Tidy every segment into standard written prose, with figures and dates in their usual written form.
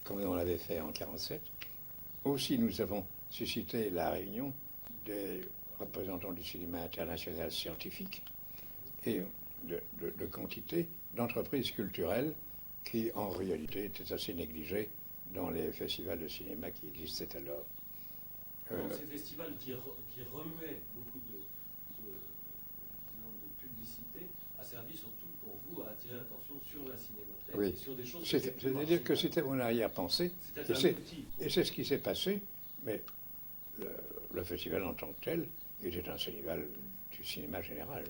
comme on l'avait fait en 1947. Aussi, nous avons suscité la réunion des représentants du cinéma international scientifique et de quantité d'entreprises culturelles qui, en réalité, étaient assez négligées dans les festivals de cinéma qui existaient alors. Dans ces festivals qui remuaient beaucoup disons, de publicité, a servi surtout pour vous à attirer l'attention sur la cinémathèque Oui. et sur des choses C'est-à-dire que c'était mon arrière-pensée. Et c'est ce qui s'est passé. Mais le festival en tant que tel était un festival du cinéma général.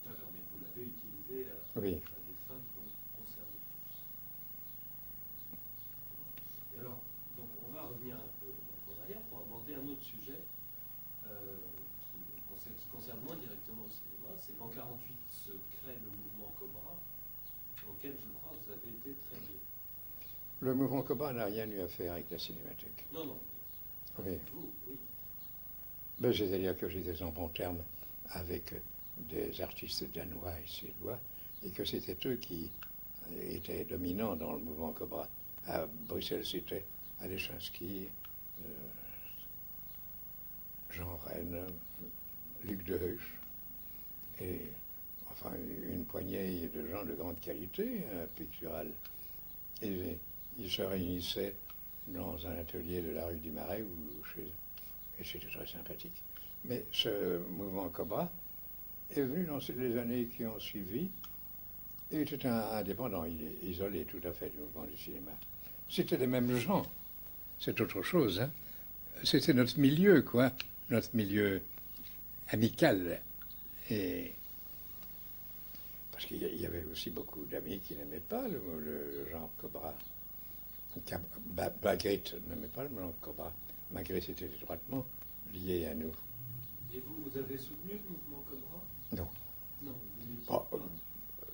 D'accord, mais vous l'avez utilisé Oui. à des fins qui vont concerner. Et alors, donc on va revenir un peu en arrière pour aborder un autre sujet qui concerne moins directement le cinéma. C'est qu'en 1948 se crée le mouvement Cobra, auquel je crois vous avez été très lié. Le mouvement Cobra n'a rien eu à faire avec la cinémathèque. Non, non. Oui. Vous, oui. Ben, c'est-à-dire que j'étais en bon terme avec des artistes danois et suédois, et que c'était eux qui étaient dominants dans le mouvement Cobra. À Bruxelles, c'était Alechinsky, Jean Rennes, Luc Deheusch, et enfin une poignée de gens de grande qualité picturale. Et ils se réunissaient dans un atelier de la rue du Marais, et c'était très sympathique. Mais ce mouvement Cobra est venu dans les années qui ont suivi, et était indépendant, il est isolé tout à fait du mouvement du cinéma. C'était les mêmes gens, c'est autre chose. Hein. C'était notre milieu, quoi, notre milieu amical. Et parce qu'il y avait aussi beaucoup d'amis qui n'aimaient pas le genre Cobra. Magritte n'aimait pas le genre Cobra. Magritte était étroitement lié à nous. Et vous avez soutenu le mouvement Cobra? Non. Non, vous n'étiez Bon, pas.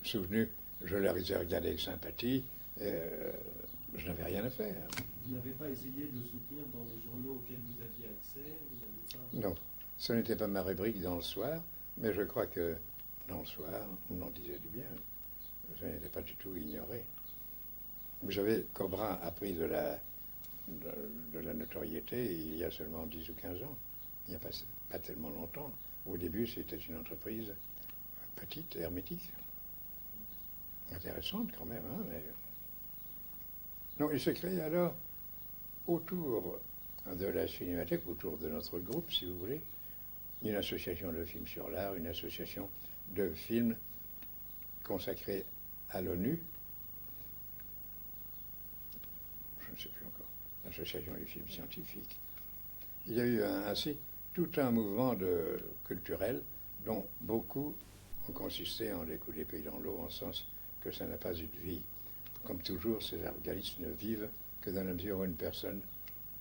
soutenu, je les ai regardés avec sympathie. Je n'avais rien à faire. Vous n'avez pas essayé de le soutenir dans les journaux auxquels vous aviez accès? Vous n'avez pas... Non, ce n'était pas ma rubrique dans le soir, mais je crois que dans le soir, on en disait du bien. Je n'étais pas du tout ignoré. Vous savez, Cobra a pris de la notoriété il y a seulement 10 ou 15 ans. Il n'y a pas tellement longtemps. Au début, c'était une entreprise petite, hermétique. Intéressante quand même, hein, mais... Non, il s'est créé alors autour de la cinémathèque, autour de notre groupe, si vous voulez, une association de films sur l'art, une association de films consacrée à l'ONU, je ne sais plus encore, l'association des films scientifiques. Il y a eu ainsi tout un mouvement culturel dont beaucoup ont consisté en des coups d'épée dans l'eau, en sens que ça n'a pas eu de vie. Comme toujours, ces organismes ne vivent que dans la mesure où une personne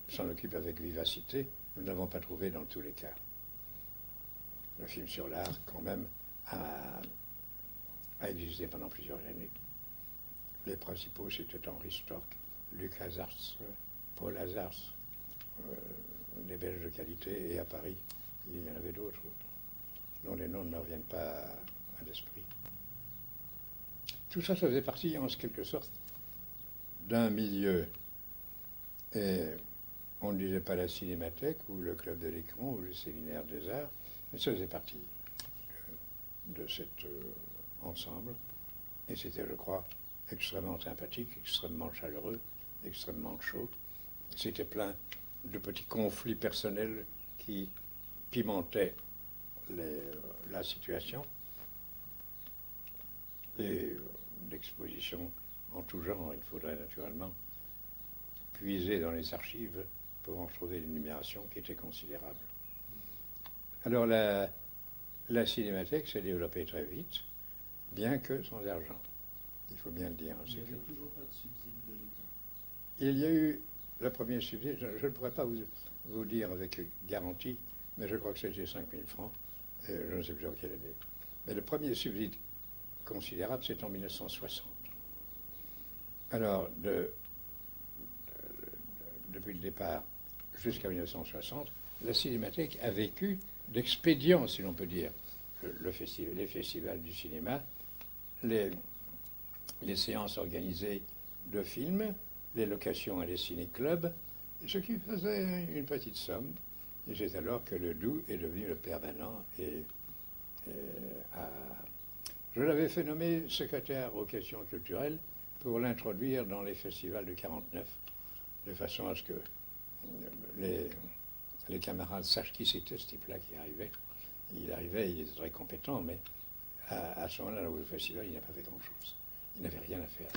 s'en occupe avec vivacité. Nous ne l'avons pas trouvé dans tous les cas. Le film sur l'art, quand même, a existé pendant plusieurs années. Les principaux, c'était Henri Storck, Luc Hazars, Paul Hazars, des Belges de qualité, et à Paris, il y en avait d'autres dont les noms ne me reviennent pas à l'esprit. Tout ça, ça faisait partie, en quelque sorte, d'un milieu. Et on ne disait pas la cinémathèque, ou le club de l'écran, ou le séminaire des arts, mais ça faisait partie de cet ensemble. Et c'était, je crois, extrêmement sympathique, extrêmement chaleureux, extrêmement chaud. C'était plein de petits conflits personnels qui pimentaient la situation. Et d'expositions en tout genre. Il faudrait naturellement puiser dans les archives pour en trouver une numération qui était considérable. Alors la cinémathèque s'est développée très vite, bien que sans argent. Il faut bien le dire. Il n'y avait toujours pas de subside de l'État. Il y a eu le premier subside, je ne pourrais pas vous dire avec garantie, mais je crois que c'était 5 000 francs, je ne sais plus en quelle année. Mais le premier subside considérable, c'est en 1960. Alors, depuis le départ jusqu'à 1960, la cinémathèque a vécu d'expédients, si l'on peut dire. Les festivals du cinéma, les séances organisées de films, les locations à des ciné-clubs, ce qui faisait une petite somme. Et c'est alors que le Doubs est devenu le permanent et je l'avais fait nommer secrétaire aux questions culturelles pour l'introduire dans les festivals de 49, de façon à ce que les camarades sachent qui c'était ce type-là qui arrivait. Il arrivait, il était très compétent, mais à ce moment-là, au festival, il n'a pas fait grand-chose. Il n'avait rien à faire.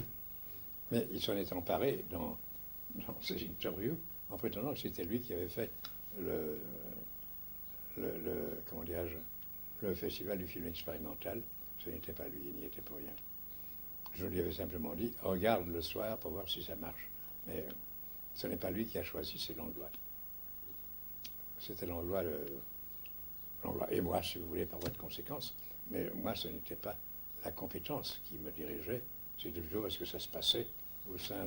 Mais il s'en est emparé dans ses interviews en prétendant que c'était lui qui avait fait comment dirais-je, le festival du film expérimental. Ce n'était pas lui, il n'y était pour rien. Je lui avais simplement dit, regarde le soir pour voir si ça marche. Mais ce n'est pas lui qui a choisi, c'est Langlois. C'était Langlois, et moi, si vous voulez, par voie de conséquence. Mais moi, ce n'était pas la compétence qui me dirigeait, c'était plutôt parce que ça se passait au sein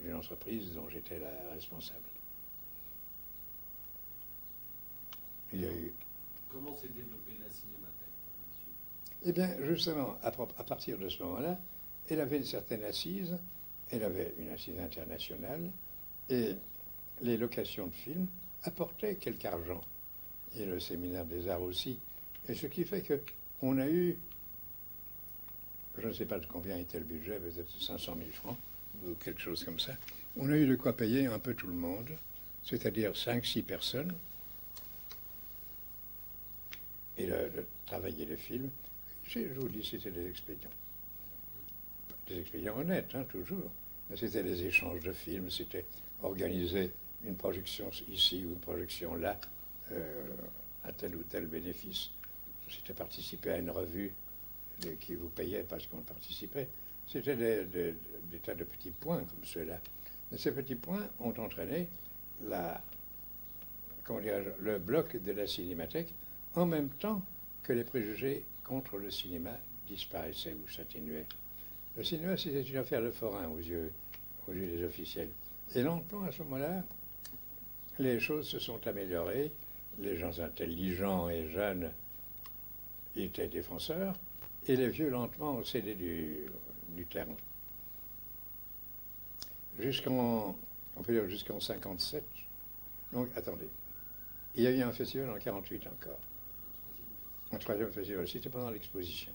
d'une entreprise dont j'étais la responsable. Il y a eu... Comment s'est développée la cinémathèque là-dessus? Eh bien, justement, à partir de ce moment-là, elle avait une certaine assise, elle avait une assise internationale, et les locations de films apportaient quelque argent, et le séminaire des arts aussi. Et ce qui fait qu'on a eu, je ne sais pas de combien était le budget, peut-être 500 000 francs, ou quelque chose comme ça. On a eu de quoi payer un peu tout le monde, c'est-à-dire 5-6 personnes, et le travailler les films. Je vous dis, c'était des expédients. Des expédients honnêtes, hein, toujours. Mais c'était des échanges de films, c'était organiser une projection ici ou une projection là, à tel ou tel bénéfice. C'était participer à une revue qui vous payait parce qu'on participait. C'était des tas de petits points comme ceux-là. Et ces petits points ont entraîné le bloc de la cinémathèque en même temps que les préjugés contre le cinéma disparaissaient ou s'atténuaient. Le cinéma, c'était une affaire de forain aux yeux des officiels. Et lentement, à ce moment-là, les choses se sont améliorées. Les gens intelligents et jeunes étaient défenseurs, et les vieux, lentement, ont cédé du terrain. On peut dire jusqu'en 57. Donc, attendez. Il y a eu un festival en 48 encore. Un troisième festival, c'était pendant l'exposition.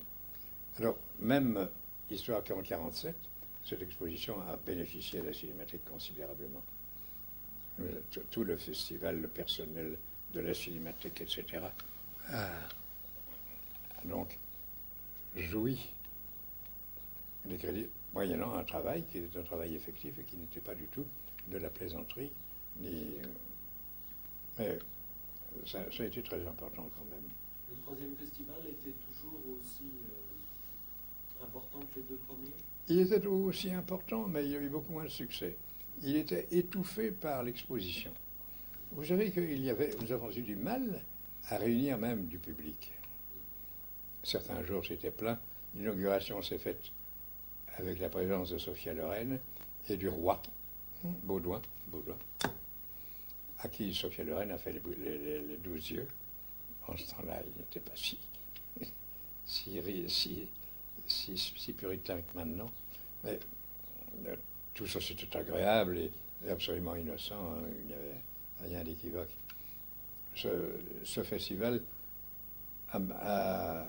Alors, même histoire qu'en 47, cette exposition a bénéficié à la Cinémathèque considérablement. Tout le festival, le personnel de la Cinémathèque, etc., a donc joui des crédits, moyennant un travail qui était un travail effectif et qui n'était pas du tout de la plaisanterie, mais ça a été très important quand même. Le troisième festival était toujours aussi important que les deux premiers? Il était aussi important, mais il y a eu beaucoup moins de succès. Il était étouffé par l'exposition. Vous savez que nous avons eu du mal à réunir même du public. Certains jours, c'était plein. L'inauguration s'est faite avec la présence de Sophia Loren et du roi, Baudouin, à qui Sophia Loren a fait les 12 yeux. En ce temps-là, il n'était pas si puritain que maintenant. Mais tout ça, c'était agréable et absolument innocent. Hein, il n'y avait rien d'équivoque. Ce festival a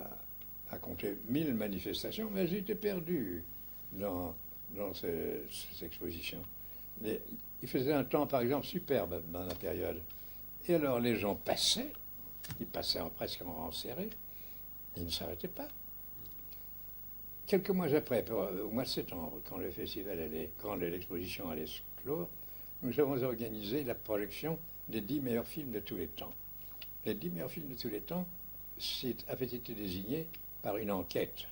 compté 1000 manifestations, mais j'ai été perdu dans ces expositions. Il faisait un temps, par exemple, superbe dans la période. Et alors, les gens passaient, ils passaient presque en rang serré, ils ne s'arrêtaient pas. Quelques mois après, au mois de septembre, quand l'exposition allait se clore, nous avons organisé la projection des 10 meilleurs films de tous les temps. Les 10 meilleurs films de tous les temps avaient été désignés par une enquête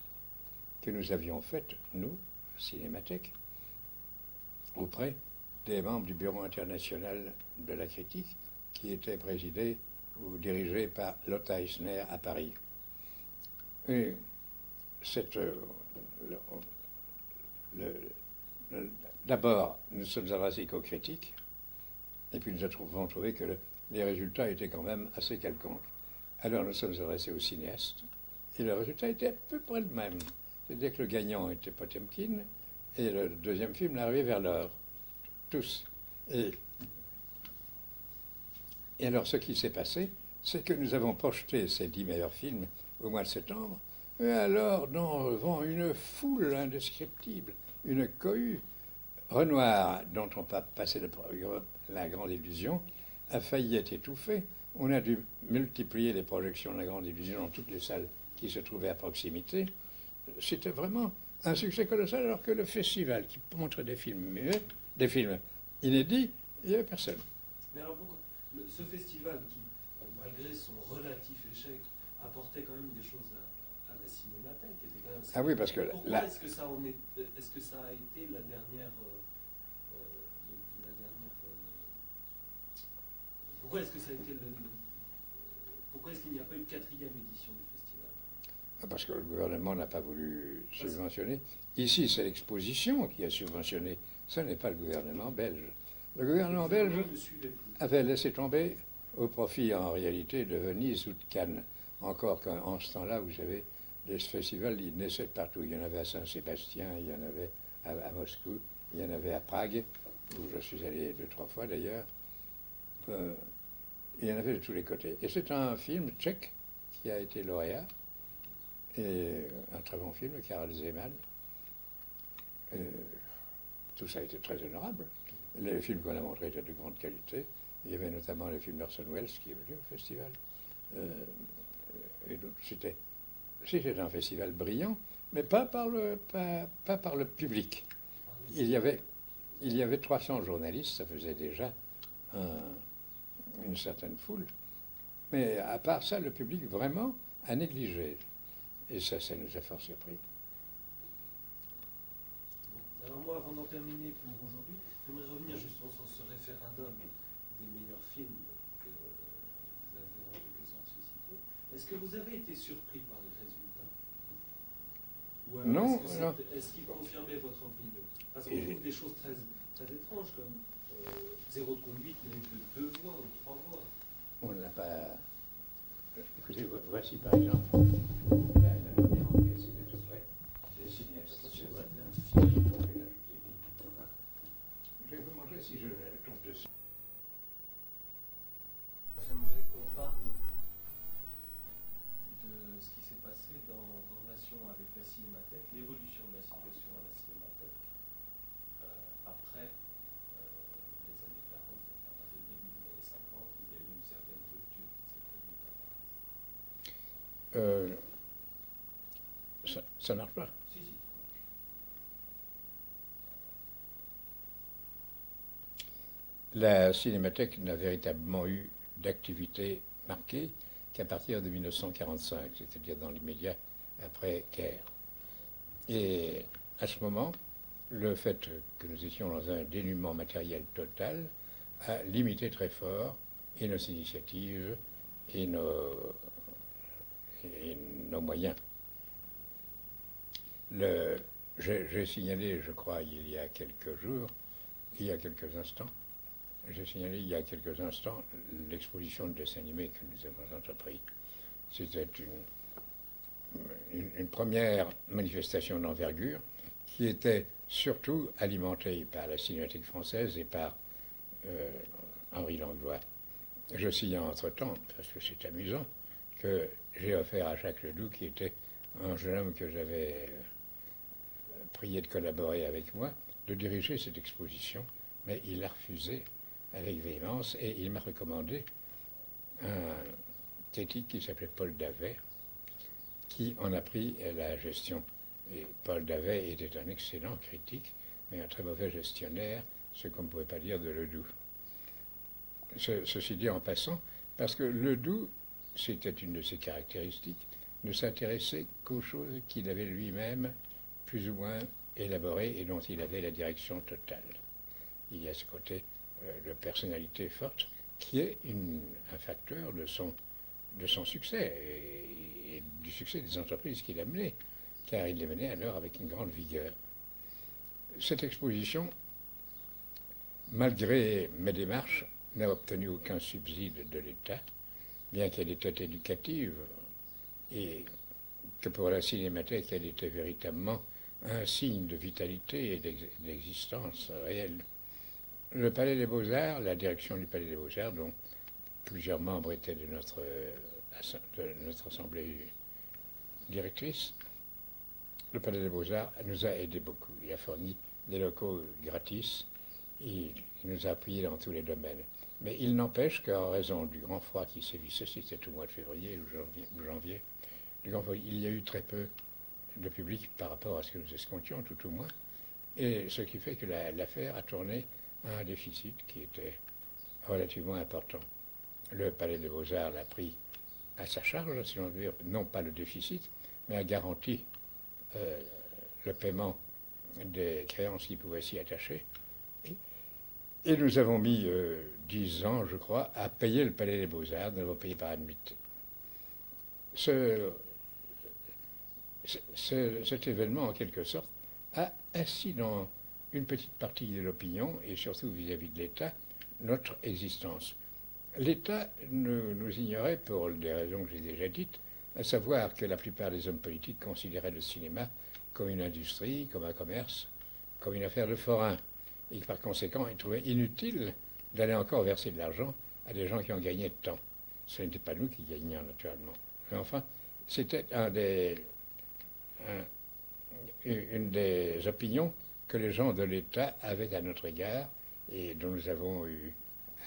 que nous avions faite, nous, Cinémathèque, auprès des membres du Bureau international de la critique, qui était présidé ou dirigé par Lothar Eisner à Paris. Et d'abord, nous sommes adressés qu'aux critiques, et puis nous avons trouvé que les résultats étaient quand même assez quelconques. Alors nous sommes adressés aux cinéastes, et le résultat était à peu près le même. C'est-à-dire que le gagnant était Potemkin, et le deuxième film l'arrivée vers l'or. tous. Et, et alors, ce qui s'est passé, c'est que nous avons projeté ces 10 meilleurs films au mois de septembre, et alors, devant une foule indescriptible, une cohue, Renoir, dont on pas passé la grande illusion, a failli être étouffé. On a dû multiplier les projections de la grande illusion dans toutes les salles qui se trouvaient à proximité. C'était vraiment un succès colossal, alors que le festival qui montre des films muets, des films inédits, il n'y avait personne. Mais alors pourquoi ce festival qui, malgré son relatif échec, apportait quand même des choses à la cinémathèque, était quand même... Ah oui, parce que pourquoi est-ce que ça est-ce que ça a été la dernière pourquoi est-ce que ça a été pourquoi est-ce qu'il n'y a pas eu de 4e édition du festival? Parce que le gouvernement n'a pas voulu subventionner. Ici, c'est l'exposition qui a subventionné. Ce n'est pas le gouvernement belge. Le gouvernement belge avait laissé tomber au profit, en réalité, de Venise ou de Cannes. Encore qu'en ce temps-là, vous savez, les festivals, ils naissaient partout. Il y en avait à Saint-Sébastien, il y en avait à Moscou, il y en avait à Prague, où je suis allé 2-3 fois d'ailleurs. Il y en avait de tous les côtés. Et c'est un film tchèque qui a été lauréat, et un très bon film, Karel Zeman. Tout ça a été très honorable. Les films qu'on a montrés étaient de grande qualité. Il y avait notamment le film d'Orson Welles qui est venu au festival. Et donc c'était un festival brillant, mais pas par le public. Il y avait 300 journalistes, ça faisait déjà une certaine foule. Mais à part ça, le public vraiment a négligé. Et ça nous a fort surpris. Bon. Alors moi, avant d'en terminer pour aujourd'hui, j'aimerais revenir justement sur ce référendum des meilleurs films que vous avez en quelque sorte suscité. Est-ce que vous avez été surpris par les résultats? Ou alors Non. Est-ce qu'ils confirmaient votre opinion? Parce qu'on trouve des choses très, très étranges, comme Zéro de conduite n'a eu que 2 voix ou 3 voix. On n'a pas... Écoutez, voici par exemple la première enquête, c'était tout près des cinéastes. Je vais vous montrer si je tombe dessus. J'aimerais qu'on parle de ce qui s'est passé en relation avec la cinémathèque, l'évolution de la situation à la cinémathèque après les années 40, à partir du début des années 50, il y a eu une certaine rupture qui s'est produite à Paris. Ça marche pas. Si, si. La cinémathèque n'a véritablement eu d'activité marquée qu'à partir de 1945, c'est-à-dire dans l'immédiat après-guerre. Et à ce moment, le fait que nous étions dans un dénuement matériel total a limité très fort et nos initiatives et nos moyens. J'ai signalé, je crois, il y a quelques instants, l'exposition de dessins animés que nous avons entrepris. C'était une première manifestation d'envergure qui était surtout alimentée par la Cinémathèque française et par Henri Langlois. Je signale entre-temps, parce que c'est amusant, que j'ai offert à Jacques Ledoux, qui était un jeune homme que j'avais prié de collaborer avec moi, de diriger cette exposition, mais il a refusé avec véhémence et il m'a recommandé un critique qui s'appelait Paul Davet, qui en a pris la gestion. Et Paul Davet était un excellent critique, mais un très mauvais gestionnaire, ce qu'on ne pouvait pas dire de Ledoux. Ceci dit en passant, parce que Ledoux, c'était une de ses caractéristiques, ne s'intéressait qu'aux choses qu'il avait lui-même plus ou moins élaborées et dont il avait la direction totale. Il y a ce côté de personnalité forte qui est un facteur de son succès et du succès des entreprises qu'il a menées, car il les menait alors avec une grande vigueur. Cette exposition, malgré mes démarches, n'a obtenu aucun subside de l'État, bien qu'elle était éducative et que pour la cinémathèque, elle était véritablement un signe de vitalité et d'existence réelle. Le Palais des Beaux-Arts, la direction du Palais des Beaux-Arts, dont plusieurs membres étaient de notre assemblée directrice, le Palais des Beaux-Arts nous a aidés beaucoup. Il a fourni des locaux gratis, il nous a appuyés dans tous les domaines. Mais il n'empêche qu'en raison du grand froid qui sévissait, c'était au mois de février ou janvier, il y a eu très peu de public par rapport à ce que nous escomptions, tout au moins. Et ce qui fait que l'affaire a tourné à un déficit qui était relativement important. Le Palais des Beaux-Arts l'a pris à sa charge, si l'on veut dire, non pas le déficit, mais a garanti le paiement des créances qui pouvaient s'y attacher. Et nous avons mis 10 ans, je crois, à payer le Palais des Beaux-Arts. Nous l'avons payé par annuité. Cet événement, en quelque sorte, a assis dans une petite partie de l'opinion, et surtout vis-à-vis de l'État, notre existence. L'État nous ignorait pour des raisons que j'ai déjà dites, à savoir que la plupart des hommes politiques considéraient le cinéma comme une industrie, comme un commerce, comme une affaire de forain, et par conséquent, ils trouvaient inutile d'aller encore verser de l'argent à des gens qui ont gagné de temps. Ce n'était pas nous qui gagnions, naturellement. Mais enfin, c'était une des opinions que les gens de l'État avaient à notre égard et dont nous avons eu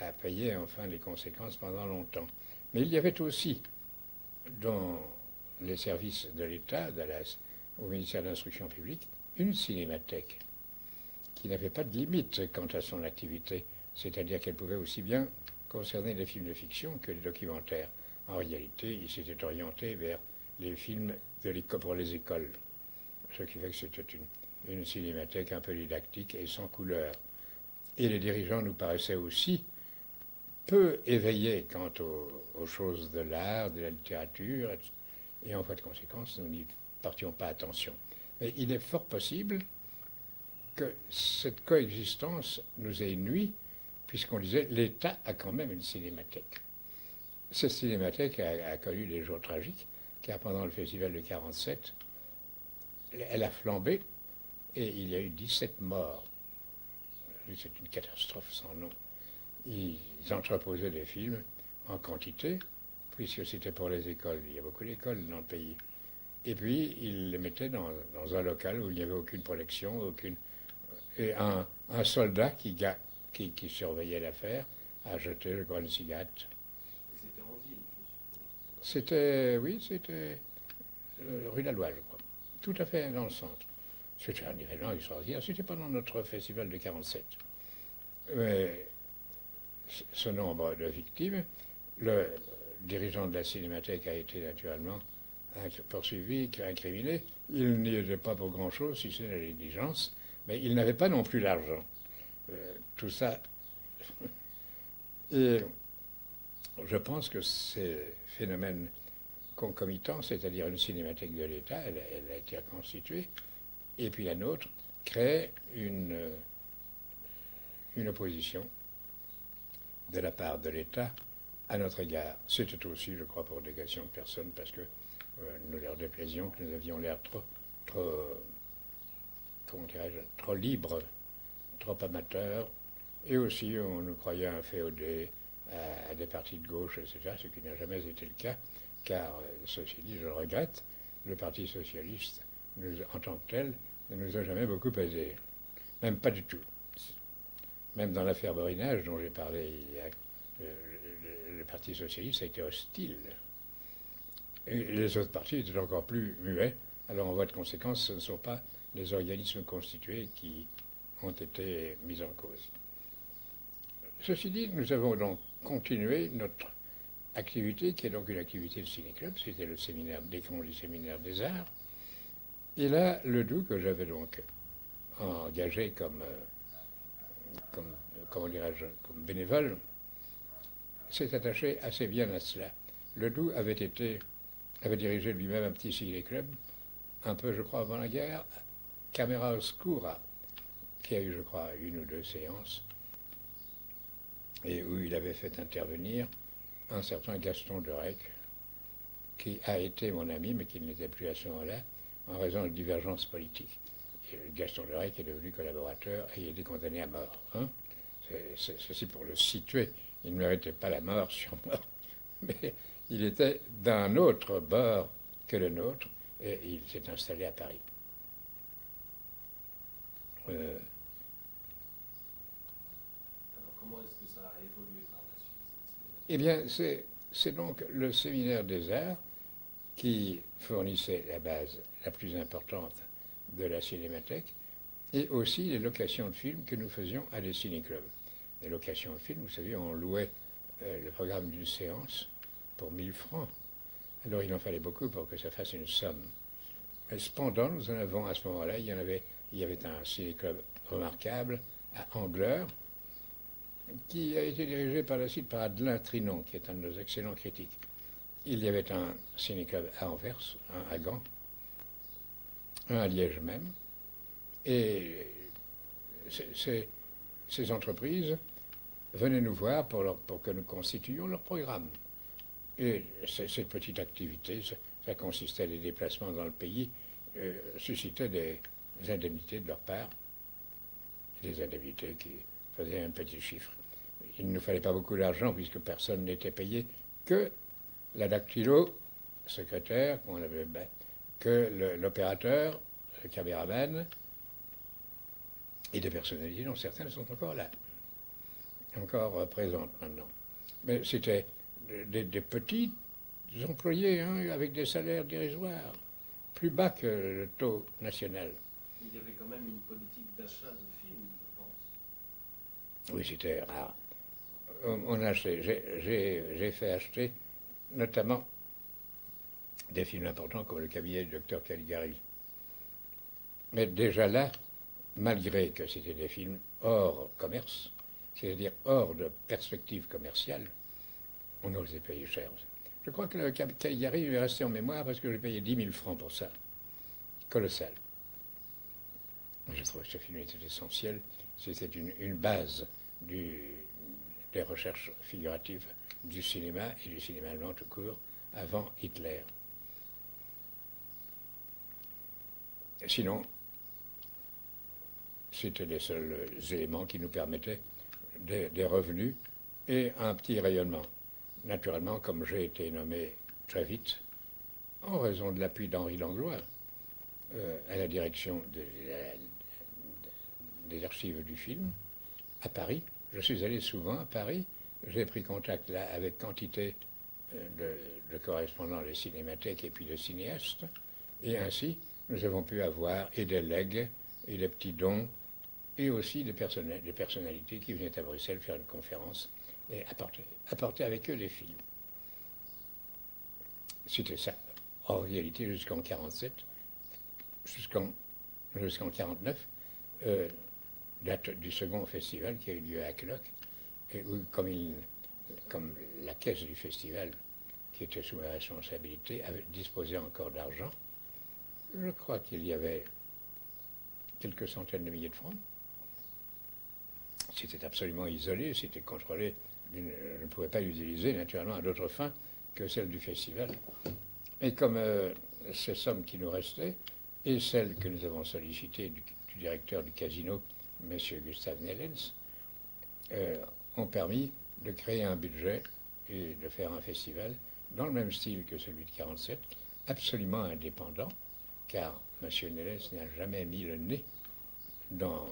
à payer enfin les conséquences pendant longtemps. Mais il y avait aussi dans les services de l'État, au ministère de l'Instruction publique, une cinémathèque qui n'avait pas de limite quant à son activité, c'est-à-dire qu'elle pouvait aussi bien concerner les films de fiction que les documentaires. En réalité, il s'était orienté vers les films pour les écoles, ce qui fait que c'était une cinémathèque un peu didactique et sans couleur. Et les dirigeants nous paraissaient aussi peu éveillés quant aux choses de l'art, de la littérature, et en fait de conséquence, nous n'y portions pas attention. Mais il est fort possible que cette coexistence nous ait nui, puisqu'on disait l'État a quand même une cinémathèque. Cette cinémathèque a connu des jours tragiques, car pendant le festival de 1947, elle a flambé et il y a eu 17 morts. C'est une catastrophe sans nom. Ils entreposaient des films en quantité, puisque c'était pour les écoles. Il y a beaucoup d'écoles dans le pays. Et puis, ils les mettaient dans un local où il n'y avait aucune protection, et un soldat qui surveillait l'affaire a jeté, je crois, une cigarette. C'était en ville, je suppose. C'était rue Laloise, je crois. Tout à fait dans le centre. C'était un événement extraordinaire. C'était pendant notre festival de 1947. Mais ce nombre de victimes, le dirigeant de la cinémathèque a été naturellement poursuivi, incriminé. Il n'y était pas pour grand-chose, si c'est la négligence, mais il n'avait pas non plus l'argent. Tout ça. Et je pense que ces phénomènes concomitants, c'est-à-dire une cinémathèque de l'État, elle a été reconstituée, et puis la nôtre, crée une opposition de la part de l'État à notre égard. C'était aussi, je crois, pour des questions de personnes, parce que nous leur déplaisions, que nous avions l'air trop libres, trop amateurs, et aussi on nous croyait inféodés à des partis de gauche, etc., ce qui n'a jamais été le cas, car, ceci dit, je le regrette, le Parti socialiste, en tant que tel, ne nous a jamais beaucoup aidés. Même pas du tout. Même dans l'affaire Borinage, dont j'ai parlé, le Parti socialiste a été hostile. Et les autres partis étaient encore plus muets. Alors, en voie de conséquence, ce ne sont pas les organismes constitués qui ont été mis en cause. Ceci dit, nous avons donc continué notre activité, qui est donc une activité de ciné-club. C'était le séminaire d'écran du séminaire des arts. Et là, Ledoux, que j'avais donc engagé comme bénévole, s'est attaché assez bien à cela. Ledoux avait dirigé lui-même un petit ciné-club, un peu, je crois, avant la guerre, Camera Oscura, qui a eu, je crois, une ou deux séances, et où il avait fait intervenir un certain Gaston Derek, qui a été mon ami, mais qui n'était plus à ce moment-là, en raison de divergences politiques. Et Gaston Derek est devenu collaborateur et il a été condamné à mort. ceci pour le situer. Il ne méritait pas la mort, sûrement, mais il était d'un autre bord que le nôtre, et il s'est installé à Paris. Alors comment est-ce que ça a évolué par la suite, cette cinémathèque? Eh bien, c'est donc le séminaire des arts qui fournissait la base la plus importante de la cinémathèque, et aussi les locations de films que nous faisions à des ciné-clubs. Les locations de films, vous savez, on louait le programme d'une séance pour 1000 francs. Alors il en fallait beaucoup pour que ça fasse une somme. Mais cependant, nous en avons à ce moment-là, il y avait un ciné-club remarquable à Angleur, qui a été dirigé par la suite par Adelin Trinon, qui est un de nos excellents critiques. Il y avait un ciné-club à Anvers, un à Gand, un à Liège même, et ces entreprises venaient nous voir pour que nous constituions leur programme. Et cette petite activité, ça consistait à des déplacements dans le pays, suscitait des indemnités de leur part, des indemnités qui faisaient un petit chiffre. Il ne nous fallait pas beaucoup d'argent puisque personne n'était payé, que la dactylo, secrétaire, que l'opérateur, le caméraman, et des personnalités dont certaines sont encore là, encore présentes maintenant. Mais c'était des petits employés, hein, avec des salaires dérisoires, plus bas que le taux national. Il y avait quand même une politique d'achat de films, je pense. Oui, c'était rare. J'ai fait acheter notamment des films importants comme Le cabinet du docteur Caligari. Mais déjà là, malgré que c'était des films hors commerce, c'est-à-dire hors de perspective commerciale, on osait payer cher. Je crois que le Caligari est resté en mémoire parce que j'ai payé 10 000 francs pour ça. Colossal. Je trouve que ce film était essentiel. C'était une base des recherches figuratives du cinéma et du cinéma allemand tout court avant Hitler. Sinon, c'était les seuls éléments qui nous permettaient des revenus et un petit rayonnement. Naturellement, comme j'ai été nommé très vite, en raison de l'appui d'Henri Langlois, à la direction des archives du film, à Paris. Je suis allé souvent à Paris. J'ai pris contact là avec quantité de correspondants des cinémathèques et puis de cinéastes. Et ainsi, nous avons pu avoir et des legs et des petits dons et aussi des personnalités qui venaient à Bruxelles faire une conférence et apporter avec eux des films. C'était ça. En réalité, jusqu'en 1947, jusqu'en 1949, date du second festival qui a eu lieu à Cloc, et où, comme la caisse du festival, qui était sous ma responsabilité, disposait encore d'argent, je crois qu'il y avait quelques centaines de milliers de francs. C'était absolument isolé, c'était contrôlé. Je ne pouvais pas l'utiliser naturellement à d'autres fins que celles du festival. Et comme ces sommes qui nous restaient, et celles que nous avons sollicitées du directeur du casino, M. Gustave Nellens, ont permis de créer un budget et de faire un festival dans le même style que celui de 1947, absolument indépendant, car M. Nellens n'a jamais mis le nez dans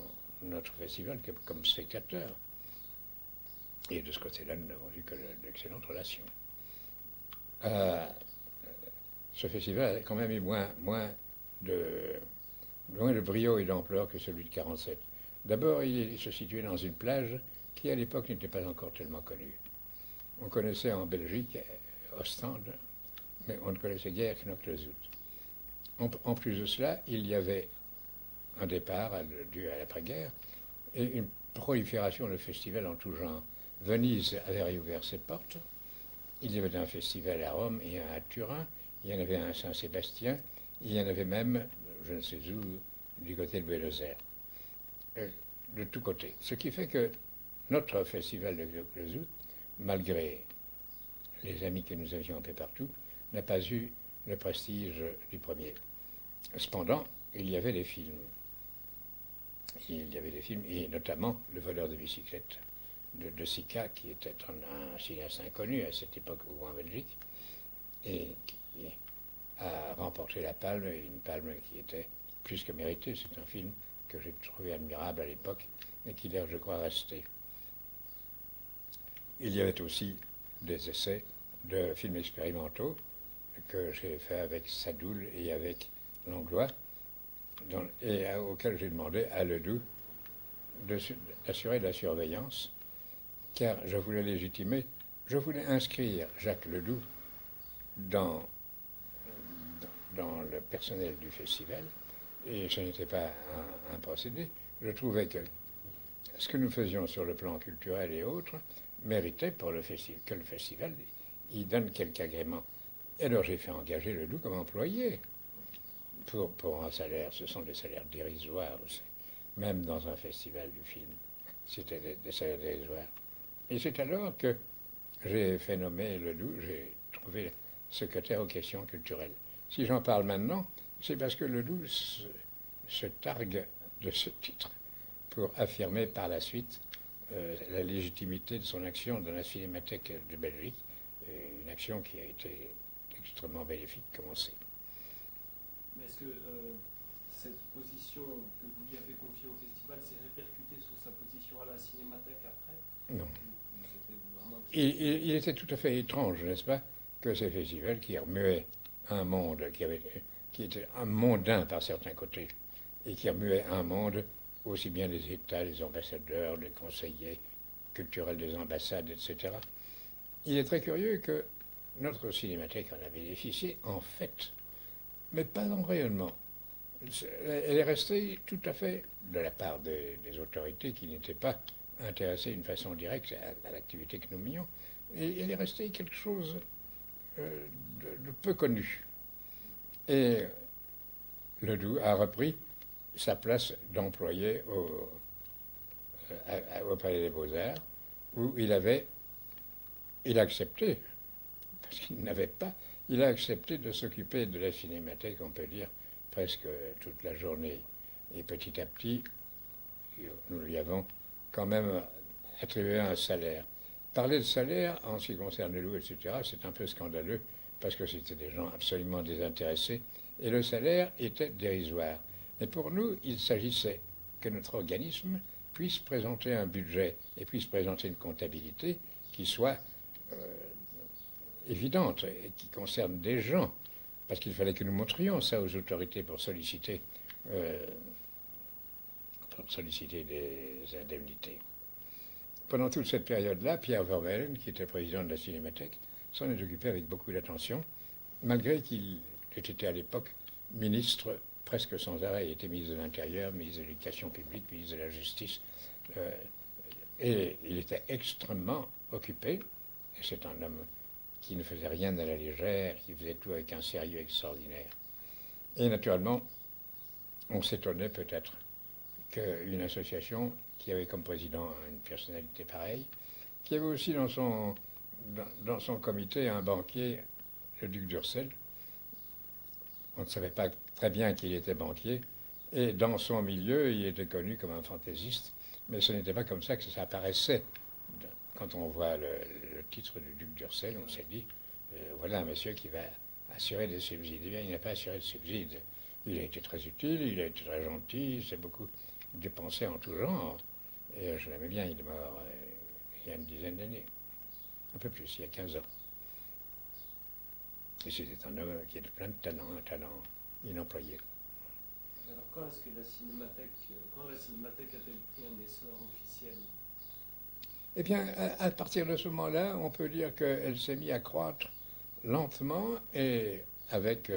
notre festival que comme spectateur. Et de ce côté-là, nous n'avons vu que d'excellentes relations. Ce festival a quand même eu moins de brio et d'ampleur que celui de 1947. D'abord, il se situait dans une plage qui, à l'époque, n'était pas encore tellement connue. On connaissait en Belgique Ostende, mais on ne connaissait guère Knokke-le-Zout. En plus de cela, il y avait un départ dû à l'après-guerre et une prolifération de festivals en tout genre. Venise avait réouvert ses portes. Il y avait un festival à Rome et un à Turin. Il y en avait un à Saint-Sébastien. Il y en avait même, je ne sais où, du côté de Buenos Aires. De tous côtés. Ce qui fait que notre festival de Knokke-le-Zout, malgré les amis que nous avions un peu partout, n'a pas eu le prestige du premier. Cependant, il y avait des films. Il y avait des films, et notamment Le voleur de bicyclette, de Sica, qui était un cinéaste inconnu à cette époque ou en Belgique, et qui a remporté la Palme, une Palme qui était plus que méritée. C'est un film que j'ai trouvé admirable à l'époque et qui est, je crois, resté. Il y avait aussi des essais de films expérimentaux que j'ai fait avec Sadoul et avec Langlois, et auxquels j'ai demandé à Ledoux d'assurer de la surveillance, car je voulais légitimer, je voulais inscrire Jacques Ledoux dans le personnel du festival, et ce n'était pas un procédé. Je trouvais que ce que nous faisions sur le plan culturel et autres méritait pour le festival, que le festival y donne quelques agréments. Et alors j'ai fait engager Ledoux comme employé pour un salaire. Ce sont des salaires dérisoires aussi. Même dans un festival du film, c'était des salaires dérisoires. Et c'est alors que j'ai fait nommer Ledoux, j'ai trouvé secrétaire aux questions culturelles. Si j'en parle maintenant, c'est parce que Ledoux se targue de ce titre pour affirmer par la suite la légitimité de son action dans la Cinémathèque de Belgique, une action qui a été extrêmement bénéfique, comme on sait. Mais est-ce que cette position que vous lui avez confiée au festival s'est répercutée sur sa position à la Cinémathèque après? Non. Il était tout à fait étrange, n'est-ce pas, que ces festivals qui remuaient un monde qui était un mondain par certains côtés, et qui remuait un monde aussi bien les États, les ambassadeurs, les conseillers culturels des ambassades, etc. Il est très curieux que notre cinémathèque en a bénéficié, en fait, mais pas en rayonnement. Elle est restée tout à fait, de la part des autorités qui n'étaient pas intéressées d'une façon directe à l'activité que nous menions, et elle est restée quelque chose de peu connu. Et Ledoux a repris sa place d'employé au Palais des Beaux-Arts, où il a accepté, parce qu'il n'avait pas, il a accepté de s'occuper de la cinémathèque, on peut dire, presque toute la journée. Et petit à petit, nous lui avons quand même attribué un salaire. Parler de salaire, en ce qui concerne Ledoux, etc., c'est un peu scandaleux, parce que c'était des gens absolument désintéressés, et le salaire était dérisoire. Mais pour nous, il s'agissait que notre organisme puisse présenter un budget et puisse présenter une comptabilité qui soit évidente et qui concerne des gens, parce qu'il fallait que nous montrions ça aux autorités pour solliciter des indemnités. Pendant toute cette période-là, Pierre Vermeulen, qui était président de la Cinémathèque, s'en est occupé avec beaucoup d'attention, malgré qu'il était à l'époque ministre presque sans arrêt. Il était ministre de l'Intérieur, ministre de l'Éducation publique, ministre de la Justice. Et il était extrêmement occupé. Et c'est un homme qui ne faisait rien à la légère, qui faisait tout avec un sérieux extraordinaire. Et naturellement, on s'étonnait peut-être qu'une association qui avait comme président une personnalité pareille, qui avait aussi dans son comité un banquier, le duc d'Ursel. On ne savait pas très bien qu'il était banquier, et dans son milieu, il était connu comme un fantaisiste, mais ce n'était pas comme ça que ça apparaissait. Quand on voit le titre du duc d'Ursel, on s'est dit, voilà un monsieur qui va assurer des subsides. Eh bien, il n'a pas assuré de subsides. Il a été très utile, il a été très gentil, il s'est beaucoup dépensé en tout genre. Et je l'aimais bien, il est mort il y a une dizaine d'années. Un peu plus, il y a 15 ans. Et c'était un homme qui avait plein de talent, un talent inemployé. Alors quand est-ce que la Cinémathèque a-t-elle pris un essor officiel? Eh bien, à partir de ce moment-là, on peut dire qu'elle s'est mise à croître lentement et avec,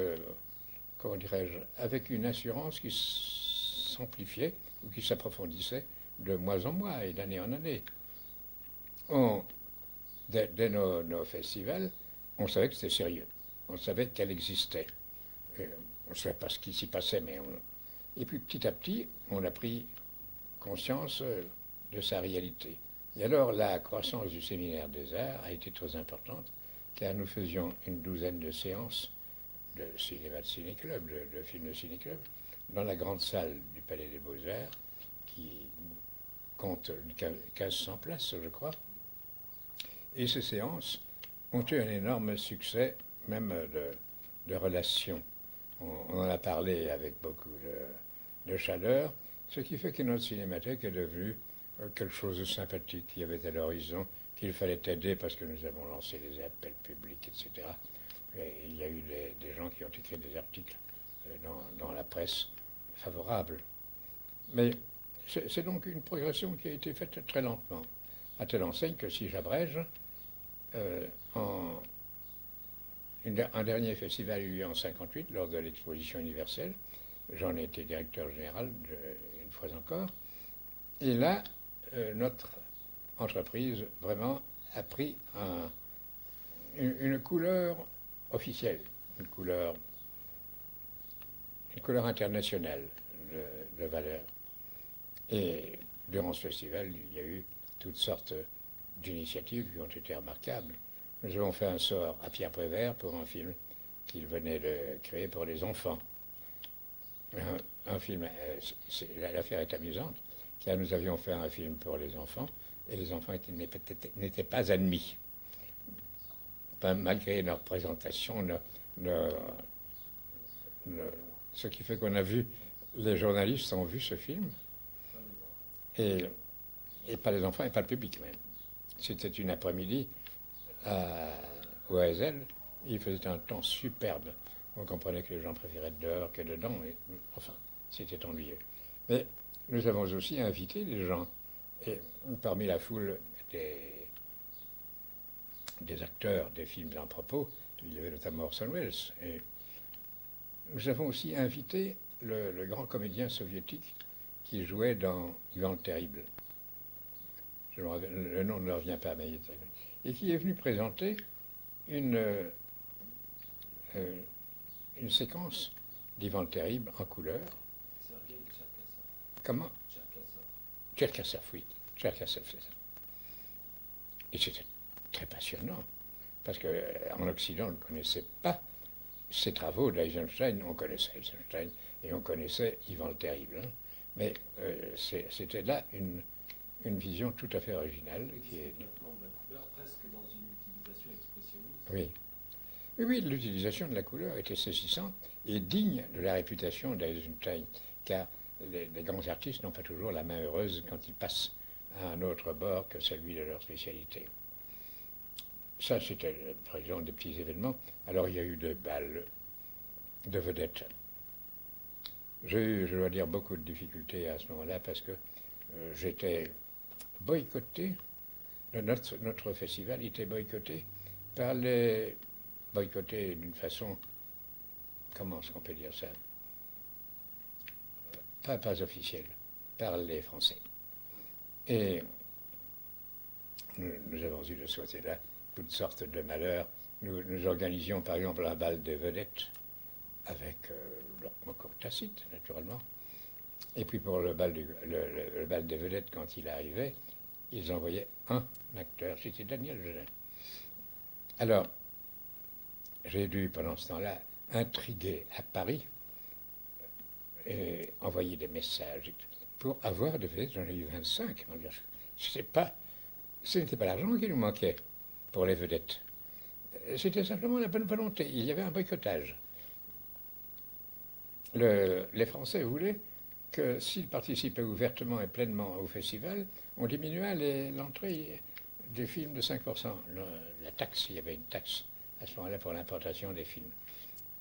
comment dirais-je, avec une assurance qui s'amplifiait ou qui s'approfondissait de mois en mois et d'année en année. Dès nos festivals, on savait que c'était sérieux. On savait qu'elle existait. Et on ne savait pas ce qui s'y passait, mais Et puis petit à petit, on a pris conscience de sa réalité. Et alors la croissance du séminaire des arts a été très importante, car nous faisions une douzaine de séances de cinéma de ciné-club, de films de ciné-club, dans la grande salle du Palais des Beaux-Arts, compte 1500 places, je crois. Et ces séances ont eu un énorme succès, même de relations. On en a parlé avec beaucoup de chaleur, ce qui fait que notre cinémathèque est devenue quelque chose de sympathique qui avait à l'horizon, qu'il fallait aider parce que nous avons lancé des appels publics, etc. Et il y a eu des gens qui ont écrit des articles dans la presse favorable. Mais c'est donc une progression qui a été faite très lentement, à telle enseigne que si j'abrège, un dernier festival a eu lieu en 1958 lors de l'exposition universelle. J'en ai été directeur général une fois encore. Et là, notre entreprise vraiment a pris une couleur officielle, une couleur internationale de valeur. Et durant ce festival, il y a eu toutes sortes d'initiatives qui ont été remarquables. Nous avons fait un sort à Pierre Prévert pour un film qu'il venait de créer pour les enfants. Un film, l'affaire est amusante, car nous avions fait un film pour les enfants, et les enfants n'étaient pas admis. Malgré leur présentation, ce qui fait qu'on a vu, les journalistes ont vu ce film, et pas les enfants et pas le public même. C'était une après-midi au ASL, il faisait un temps superbe. On comprenait que les gens préféraient être dehors que dedans, et, enfin, c'était ennuyeux. Mais nous avons aussi invité les gens, et parmi la foule des acteurs des films en propos, il y avait notamment Orson Welles, et nous avons aussi invité le grand comédien soviétique qui jouait dans Ivan le Terrible. Le nom ne me revient pas, mais et qui est venu présenter une séquence d'Ivan le Terrible en couleur. Sergei Tcherkassov. Comment? Tcherkassov, oui. Tcherkassov, c'est ça. Et c'était très passionnant, parce qu'en Occident, on ne connaissait pas ces travaux d'Eisenstein. On connaissait Eisenstein et on connaissait Ivan le Terrible. Hein. Mais c'était là une vision tout à fait originale. Qui est Maintenant de la couleur, presque dans une utilisation expressionniste. Oui. Oui, l'utilisation de la couleur était saisissante et digne de la réputation d'Eisenstein, car les grands artistes n'ont pas toujours la main heureuse quand ils passent à un autre bord que celui de leur spécialité. Ça, c'était, par exemple, des petits événements. Alors, il y a eu des balles de vedettes. J'ai eu, je dois dire, beaucoup de difficultés à ce moment-là parce que j'étais boycotté. Notre festival était boycotté par les... boycotté d'une façon... Comment est-ce qu'on peut dire ça? Pas officielle, par les Français. Et nous avons eu de ce côté-là toutes sortes de malheurs. Nous organisions par exemple un bal des vedettes avec leur concours tacite, naturellement. Et puis pour le bal des vedettes, quand il arrivait, ils envoyaient un acteur, c'était Daniel Jeunet. Alors, j'ai dû pendant ce temps-là intriguer à Paris et envoyer des messages pour avoir des vedettes. J'en ai eu 25. Ce n'était pas l'argent qui nous manquait pour les vedettes. C'était simplement la bonne volonté. Il y avait un boycottage. Les Français voulaient que s'ils participaient ouvertement et pleinement au festival, on diminuait l'entrée des films de 5%. La taxe, il y avait une taxe à ce moment-là pour l'importation des films.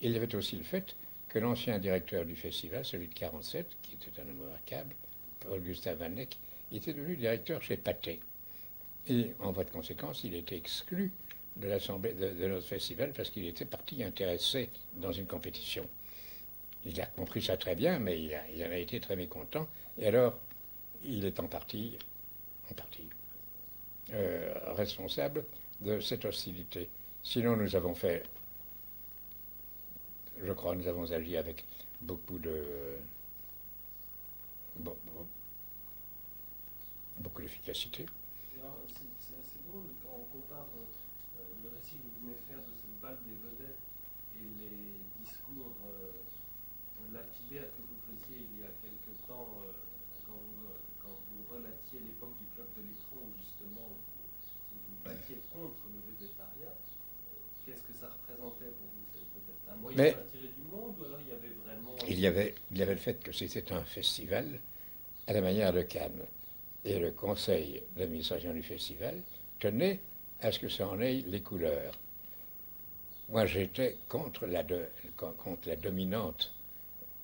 Il y avait aussi le fait que l'ancien directeur du festival, celui de 47, qui était un homme remarquable, Paul-Gustave Van Eyck, était devenu directeur chez Pathé. Et en voie de conséquence, il était exclu de l'assemblée de notre festival parce qu'il était parti intéressé dans une compétition. Il a compris ça très bien, mais il en a été très mécontent. Et alors, il est en partie responsable de cette hostilité. Sinon, nous avons fait, je crois, nous avons agi avec beaucoup d'efficacité. C'est assez drôle quand on compare le récit que vous venez faire de ce bal des vedettes et les discours lapidaires que vous faisiez il y a quelque temps quand quand vous relatiez l'époque du Club de l'écran, où justement vous battiez contre le végétariat, qu'est-ce que ça représentait pour vous, cette vedette? Un moyen d'attirer du monde, ou alors il y avait vraiment... Il y avait le fait que c'était un festival à la manière de Cannes. Et le conseil d'administration du festival tenait à ce que ça en ait les couleurs. Moi, j'étais contre la dominante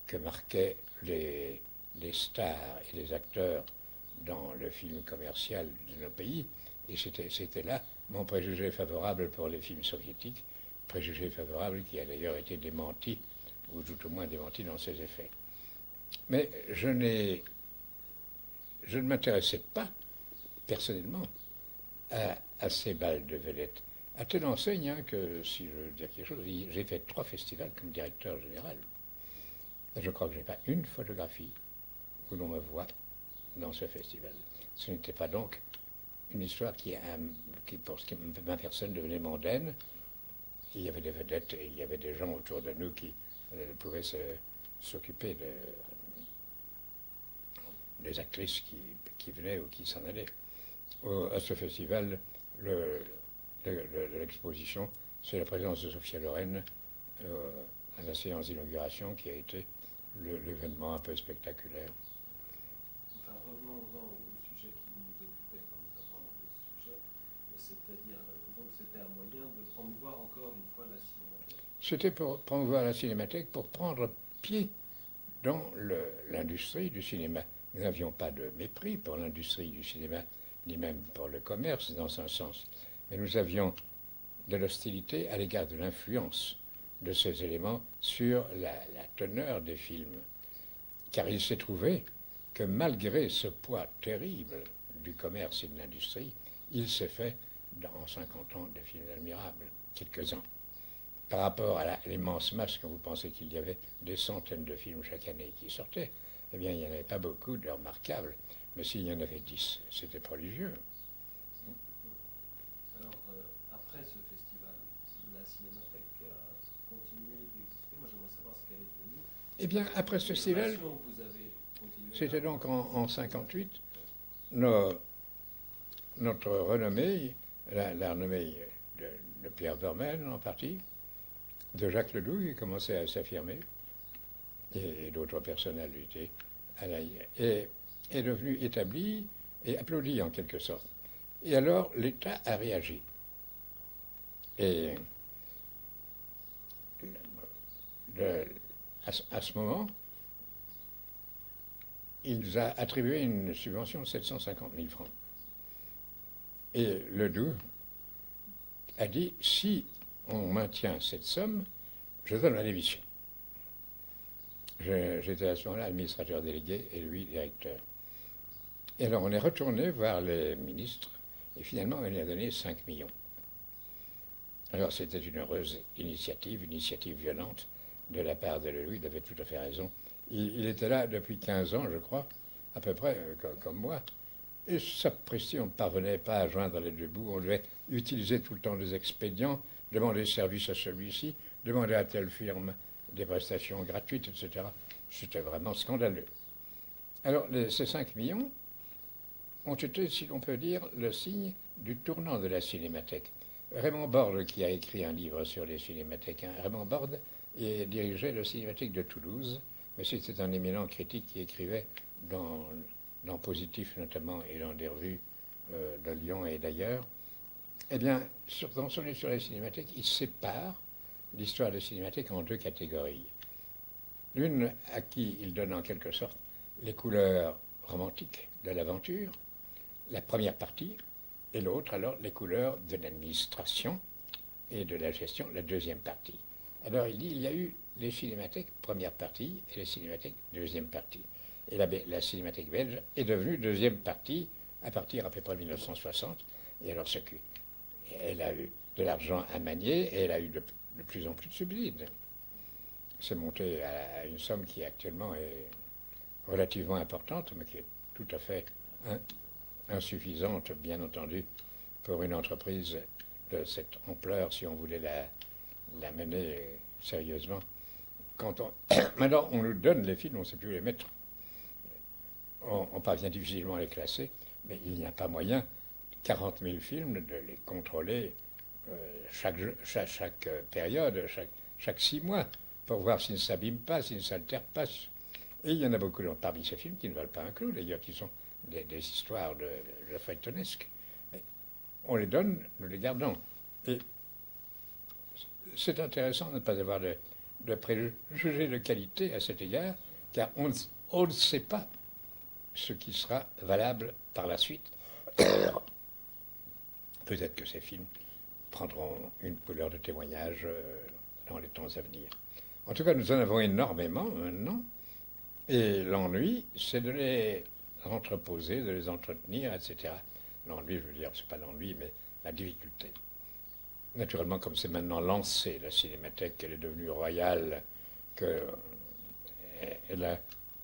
que marquaient les stars et les acteurs dans le film commercial de nos pays. Et c'était là mon préjugé favorable pour les films soviétiques, préjugé favorable qui a d'ailleurs été démenti, ou tout au moins démenti dans ses effets. Mais je ne m'intéressais pas, personnellement, à ces balles de vedettes. À telle enseigne que, si je veux dire quelque chose, j'ai fait 3 festivals comme directeur général. Et je crois que je n'ai pas une photographie où l'on me voit dans ce festival. Ce n'était pas donc une histoire qui pour ma personne, devenait mondaine. Il y avait des vedettes et il y avait des gens autour de nous qui pouvaient s'occuper des actrices qui venaient ou qui s'en allaient. À ce festival, l'exposition, c'est la présence de Sophia Loren à la séance d'inauguration qui a été l'événement un peu spectaculaire. Enfin, revenons-en au sujet qui nous occupait quand nous avons abordé ce sujet, c'est-à-dire, donc c'était un moyen de promouvoir encore une fois la cinémathèque. C'était pour promouvoir la cinémathèque, pour prendre pied dans l'industrie du cinéma. Nous n'avions pas de mépris pour l'industrie du cinéma, ni même pour le commerce dans un sens, mais nous avions de l'hostilité à l'égard de l'influence de ces éléments sur la teneur des films. Car il s'est trouvé que malgré ce poids terrible du commerce et de l'industrie, il s'est fait, en 50 ans, des films admirables, quelques-uns. Par rapport à l'immense masse, quand vous pensez qu'il y avait des centaines de films chaque année qui sortaient, eh bien, il n'y en avait pas beaucoup de remarquables. Mais s'il y en avait 10, c'était prodigieux. Alors, après ce festival, la cinémathèque a continué d'exister. Moi, j'aimerais savoir ce qu'elle est devenue. Eh bien, après ce festival, c'était donc en 58, notre renommée, la renommée de Pierre Vermaine en partie, de Jacques Ledoux qui commençait à s'affirmer, et d'autres personnalités, est devenue établie et applaudie en quelque sorte. Et alors, l'État a réagi. Et à ce moment, il nous a attribué une subvention de 750 000 francs. Et Ledoux a dit, si on maintient cette somme, je donne ma démission. J'étais à ce moment-là administrateur délégué et lui directeur. Et alors on est retourné voir les ministres et finalement on lui a donné 5 millions. Alors c'était une heureuse initiative violente de la part de Ledoux, il avait tout à fait raison. Il était là depuis 15 ans, je crois, à peu près comme moi. Et sapristi, on ne parvenait pas à joindre les deux bouts. On devait utiliser tout le temps des expédients, demander service à celui-ci, demander à telle firme des prestations gratuites, etc. C'était vraiment scandaleux. Alors, ces 5 millions ont été, si l'on peut dire, le signe du tournant de la cinémathèque. Raymond Borde, qui a écrit un livre sur les cinémathèques, Raymond Borde dirigeait la Cinémathèque de Toulouse, mais c'était un éminent critique qui écrivait dans Positif notamment et dans des revues de Lyon et d'ailleurs. Eh bien, dans son livre sur les cinémathèques, il sépare l'histoire des cinémathèques en 2 catégories. L'une à qui il donne en quelque sorte les couleurs romantiques de l'aventure, la première partie, et l'autre alors les couleurs de l'administration et de la gestion, la deuxième partie. Alors il dit, il y a eu les cinémathèques première partie et les cinémathèques deuxième partie. Et la cinémathèque belge est devenue deuxième partie à partir à peu près de 1960. Et alors elle a eu de l'argent à manier et elle a eu de plus en plus de subsides. C'est monté à une somme qui actuellement est relativement importante, mais qui est tout à fait insuffisante, bien entendu, pour une entreprise de cette ampleur, si on voulait la mener sérieusement. Maintenant, on nous donne les films, on ne sait plus les mettre. on parvient difficilement à les classer, mais il n'y a pas moyen, 40 000 films, de les contrôler chaque période, chaque 6 mois, pour voir s'ils ne s'abîment pas, s'ils ne s'altèrent pas. Et il y en a beaucoup parmi ces films qui ne valent pas un clou, d'ailleurs, qui sont des histoires de feuilletonesques. Mais on les donne, nous les gardons. Et c'est intéressant de ne pas avoir de préjugés de qualité à cet égard, car on ne sait pas ce qui sera valable par la suite. Peut-être que ces films prendront une couleur de témoignage dans les temps à venir. En tout cas, nous en avons énormément maintenant, et l'ennui, c'est de les entreposer, de les entretenir, etc. L'ennui, je veux dire, c'est pas l'ennui, mais la difficulté. Naturellement, comme c'est maintenant lancé, la Cinémathèque, elle est devenue royale, qu'elle a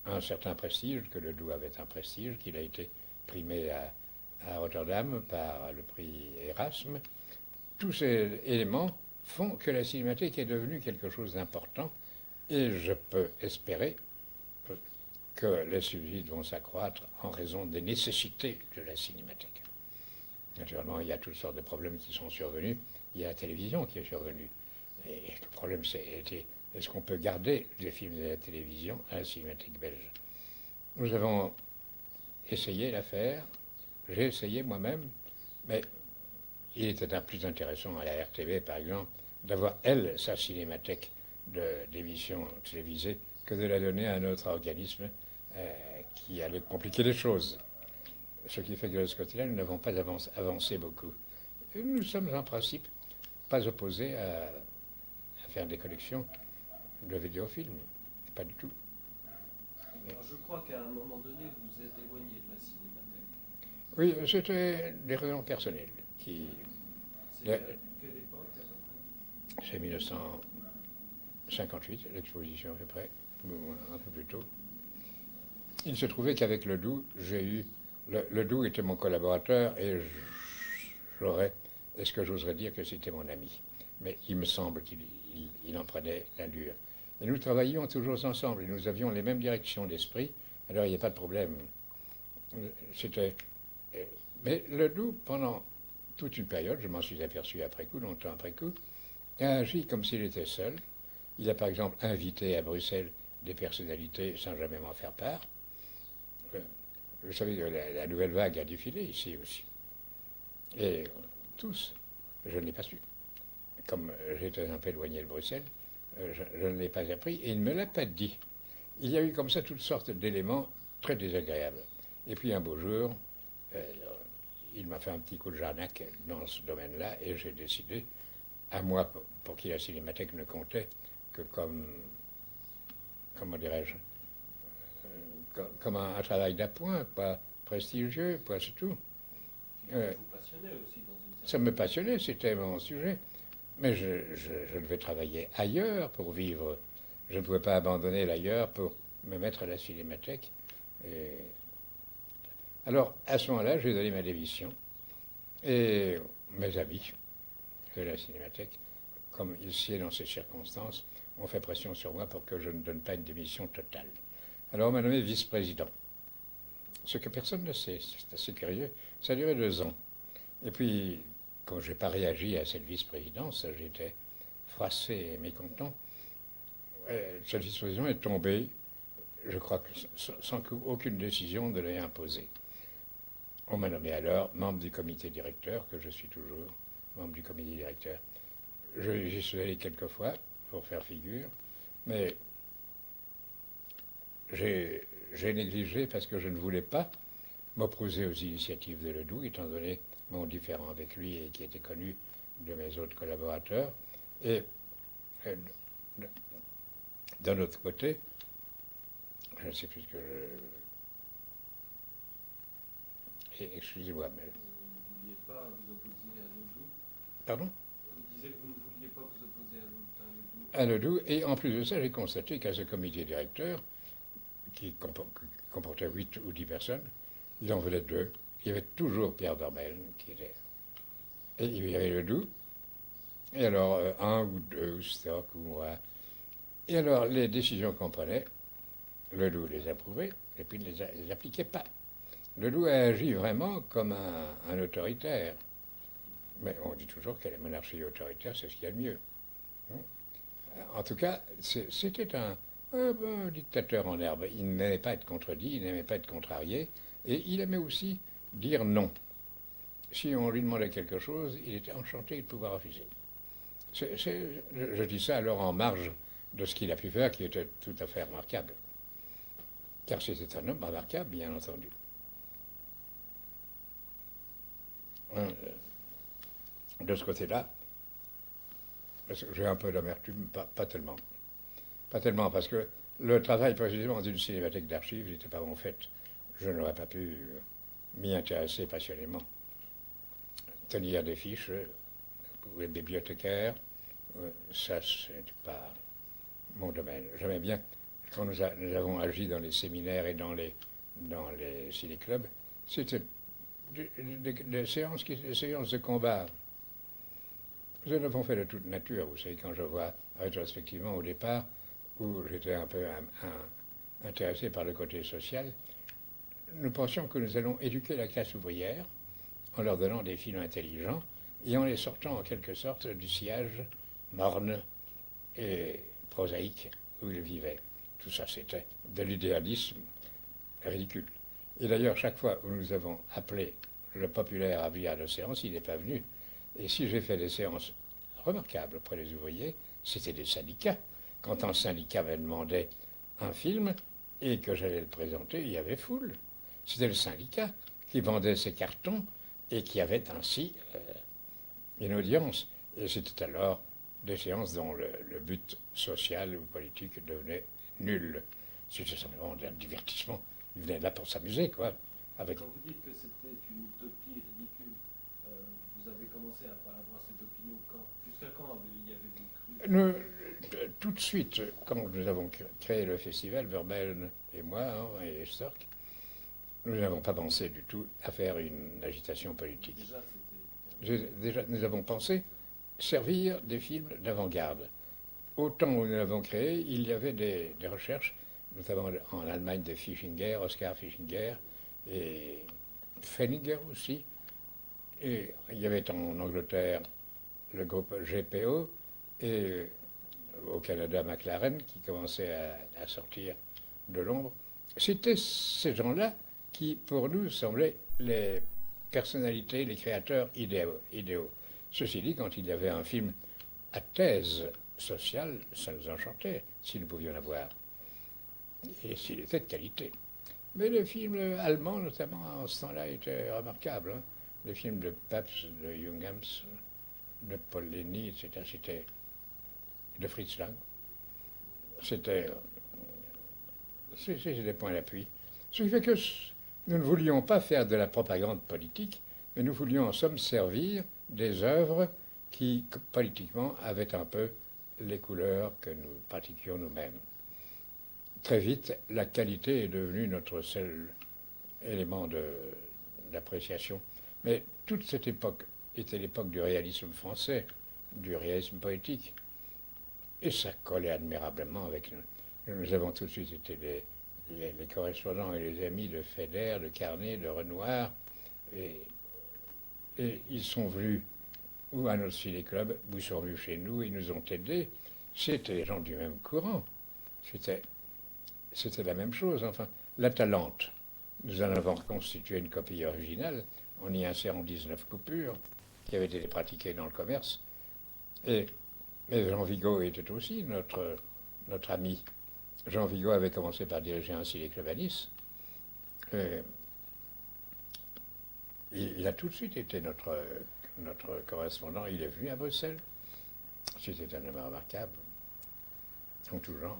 un certain prestige, que le Doubs avait un prestige, qu'il a été primé à Rotterdam par le prix Erasme. Tous ces éléments font que la Cinémathèque est devenue quelque chose d'important, et je peux espérer que les subsides vont s'accroître en raison des nécessités de la Cinémathèque. Naturellement, il y a toutes sortes de problèmes qui sont survenus. Il y a la télévision qui est survenue. Et le problème, c'est est-ce qu'on peut garder les films de la télévision à la Cinémathèque belge? Nous avons essayé l'affaire. J'ai essayé moi-même, mais il était plus intéressant à la RTV, par exemple, d'avoir, elle, sa cinémathèque d'émissions télévisées, que de la donner à un autre organisme qui allait compliquer les choses. Ce qui fait que de ce côté-là, nous n'avons pas avancé beaucoup. Et nous sommes en principe pas opposés à faire des collections de vidéofilms. Pas du tout. Alors, je crois qu'à un moment donné, vous vous êtes éloigné de la Cinémathèque. Oui, c'était des raisons personnelles. C'est à quelle époque à peu près? C'est 1958, l'exposition à peu près, ou un peu plus tôt. Il se trouvait qu'avec le Doubs, j'ai eu... Le Doubs était mon collaborateur et est-ce que j'oserais dire que c'était mon ami? Mais il me semble qu'il en prenait l'allure. Et nous travaillions toujours ensemble et nous avions les mêmes directions d'esprit, alors il n'y a pas de problème. Mais le Doubs, pendant toute une période, je m'en suis aperçu après coup, longtemps après coup, a agi comme s'il était seul. Il a par exemple invité à Bruxelles des personnalités sans jamais m'en faire part. Vous savez que la nouvelle vague a défilé ici aussi. Et tous, je ne l'ai pas su. Comme j'étais un peu éloigné de Bruxelles, je ne l'ai pas appris et il ne me l'a pas dit. Il y a eu comme ça toutes sortes d'éléments très désagréables. Et puis un beau jour, il m'a fait un petit coup de jarnac dans ce domaine-là et j'ai décidé, à moi, pour qui la Cinémathèque ne comptait que comment dirais-je, comme un travail d'appoint, pas prestigieux, pas c'est tout. Vous passionnait aussi dans une Ça me passionnait, c'était mon sujet. Mais je devais travailler ailleurs pour vivre. Je ne pouvais pas abandonner l'ailleurs pour me mettre à la Cinémathèque. Et... Alors, à ce moment-là, j'ai donné ma démission. Et mes amis de la Cinémathèque, comme ici et dans ces circonstances, ont fait pression sur moi pour que je ne donne pas une démission totale. Alors on m'a nommé vice-président. Ce que personne ne sait, c'est assez curieux. Ça a duré 2 ans. Et puis, quand je n'ai pas réagi à cette vice-présidence, j'étais froissé et mécontent. Cette vice-présidence est tombée, je crois que sans qu'aucune décision ne l'ait imposée. On m'a nommé alors membre du comité directeur, que je suis toujours membre du comité directeur. J'y suis allé quelques fois pour faire figure, mais j'ai négligé parce que je ne voulais pas m'opposer aux initiatives de Ledoux, étant donné mon différend avec lui et qui était connu de mes autres collaborateurs. Et d'un autre côté, je ne sais plus ce que excusez-moi, mais... Vous ne vouliez pas vous opposer à Ledoux? Pardon? Vous disiez que vous ne vouliez pas vous opposer à Ledoux? À Ledoux, et en plus de ça, j'ai constaté qu'à ce comité directeur, qui comportait 8 ou 10 personnes, il en venait 2. Il y avait toujours Pierre Dormel qui était... Et il y avait Ledoux, et alors un ou deux, Stock ou moi. Et alors les décisions qu'on prenait, Ledoux les approuvait, et puis ne les appliquait pas. Leloup a agi vraiment comme un autoritaire. Mais on dit toujours que la monarchie autoritaire, c'est ce qu'il y a de mieux. En tout cas, c'était un dictateur en herbe. Il n'aimait pas être contredit, il n'aimait pas être contrarié, et il aimait aussi dire non. Si on lui demandait quelque chose, il était enchanté de pouvoir refuser. Je dis ça alors en marge de ce qu'il a pu faire, qui était tout à fait remarquable. Car c'était un homme remarquable, bien entendu. De ce côté-là, j'ai un peu d'amertume, pas tellement. Pas tellement, parce que le travail précisément d'une cinémathèque d'archives n'était pas bon fait. Je n'aurais pas pu m'y intéresser passionnément. Tenir des fiches, ou être bibliothécaire, ça, c'est pas mon domaine. J'aimais bien, quand nous avons agi dans les séminaires et dans les ciné-clubs, c'était des séances de combat. Nous en avons fait de toute nature, vous savez, quand je vois rétrospectivement au départ, où j'étais un peu intéressé par le côté social, nous pensions que nous allons éduquer la classe ouvrière en leur donnant des films intelligents et en les sortant en quelque sorte du sillage morne et prosaïque où ils vivaient. Tout ça, c'était de l'idéalisme ridicule. Et d'ailleurs, chaque fois où nous avons appelé le populaire à venir à nos séances, il n'est pas venu. Et si j'ai fait des séances remarquables auprès des ouvriers, c'était des syndicats. Quand un syndicat me demandait un film et que j'allais le présenter, il y avait foule. C'était le syndicat qui vendait ses cartons et qui avait ainsi une audience. Et c'était alors des séances dont le but social ou politique devenait nul. C'était simplement un divertissement. Ils venaient là pour s'amuser, quoi. Avec... Quand vous dites que c'était une utopie ridicule, vous avez commencé à avoir cette opinion quand? Jusqu'à quand y avez-vous cru? Tout de suite, quand nous avons créé le festival, Verbaelen et moi, et Stork, nous n'avons pas pensé du tout à faire une agitation politique. Déjà, nous avons pensé servir des films d'avant-garde. Au temps où nous l'avons créé, il y avait des recherches, notamment en Allemagne de Fischinger, Oskar Fischinger, et Feininger aussi. Et il y avait en Angleterre le groupe GPO, et au Canada McLaren, qui commençait à sortir de l'ombre. C'était ces gens-là qui, pour nous, semblaient les personnalités, les créateurs idéaux. Ceci dit, quand il y avait un film à thèse sociale, ça nous enchantait, si nous pouvions l'avoir, et s'il était de qualité. Mais les films allemands, notamment, en ce temps-là, étaient remarquables. Hein. Les films de Pabst, de Junghans, de Paul Leni, etc., c'était de Fritz Lang. C'était des points d'appui. Ce qui fait que nous ne voulions pas faire de la propagande politique, mais nous voulions en somme servir des œuvres qui, politiquement, avaient un peu les couleurs que nous pratiquions nous-mêmes. Très vite, la qualité est devenue notre seul élément d'appréciation. Mais toute cette époque était l'époque du réalisme français, du réalisme poétique. Et ça collait admirablement avec nous. Nous avons tout de suite été les correspondants et les amis de Feder, de Carnet, de Renoir. Et ils sont venus ou à notre ciné-club, ou ils sont venus chez nous, ils nous ont aidés. C'était les gens du même courant. C'était la même chose. Enfin, la Talente, nous en avons reconstitué une copie originale en y insérant 19 coupures qui avaient été pratiquées dans le commerce. Mais Jean Vigo était aussi notre ami. Jean Vigo avait commencé par diriger un ciné-club à Nice. Il a tout de suite été notre correspondant. Il est venu à Bruxelles. C'était un homme remarquable, en tout genre.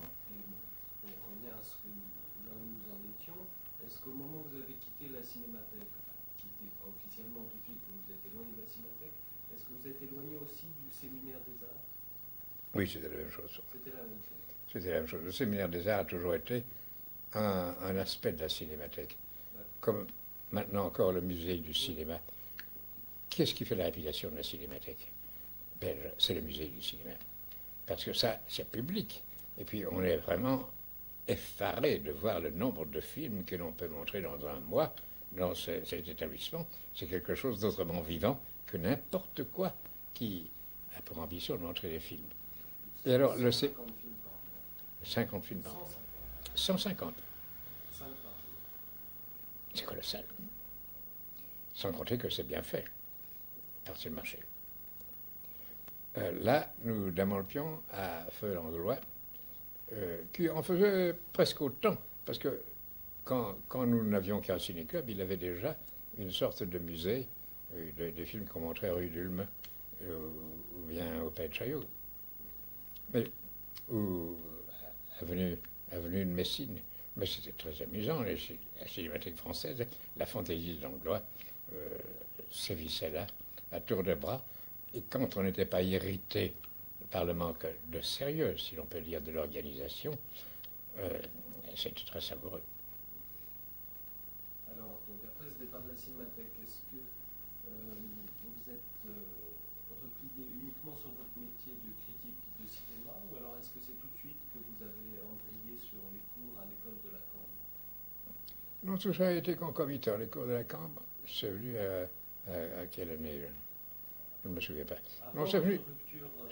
Et on revient à là où nous en étions. Est-ce qu'au moment où vous avez quitté la cinémathèque, quitté officiellement tout de suite, vous êtes éloigné de la cinémathèque, est-ce que vous êtes éloigné aussi du séminaire des arts? Oui, c'était la même chose. C'était la même chose. C'était la même chose. Le séminaire des arts a toujours été un aspect de la cinémathèque. Comme maintenant encore le musée du cinéma. Qu'est-ce qui fait la réputation de la cinémathèque belge? C'est le musée du cinéma. Parce que ça, c'est public. Et puis on est vraiment effaré de voir le nombre de films que l'on peut montrer dans un mois dans cet établissement. C'est quelque chose d'autrement vivant que n'importe quoi qui a pour ambition de montrer des films. Et alors, 150 films par mois. 50 films par mois. 150. 150. 5 par jour. C'est colossal. Sans compter que c'est bien fait par ce marché. Là, nous développions à Feu-l'Anglois, qui en faisait presque autant, parce que quand nous n'avions qu'un ciné-club, il avait déjà une sorte de musée des films qu'on montrait rue d'Ulm ou bien au Pays de Chaillot, mais ou avenue de Messine. Mais c'était très amusant, la Cinémathèque française, la fantaisie d'Anglois sévissait là, à tour de bras, et quand on n'était pas irrité par le manque de sérieux, si l'on peut dire, de l'organisation, c'était très savoureux. Alors, donc après ce départ de la Cinémathèque, est-ce que vous êtes replié uniquement sur votre métier de critique de cinéma, ou alors est-ce que c'est tout de suite que vous avez embrayé sur les cours à l'école de la Cambre? Non, tout ça a été concomitant. Les cours de la Cambre, c'est venu à quelle année? Je ne me souviens pas. Non, c'est venu,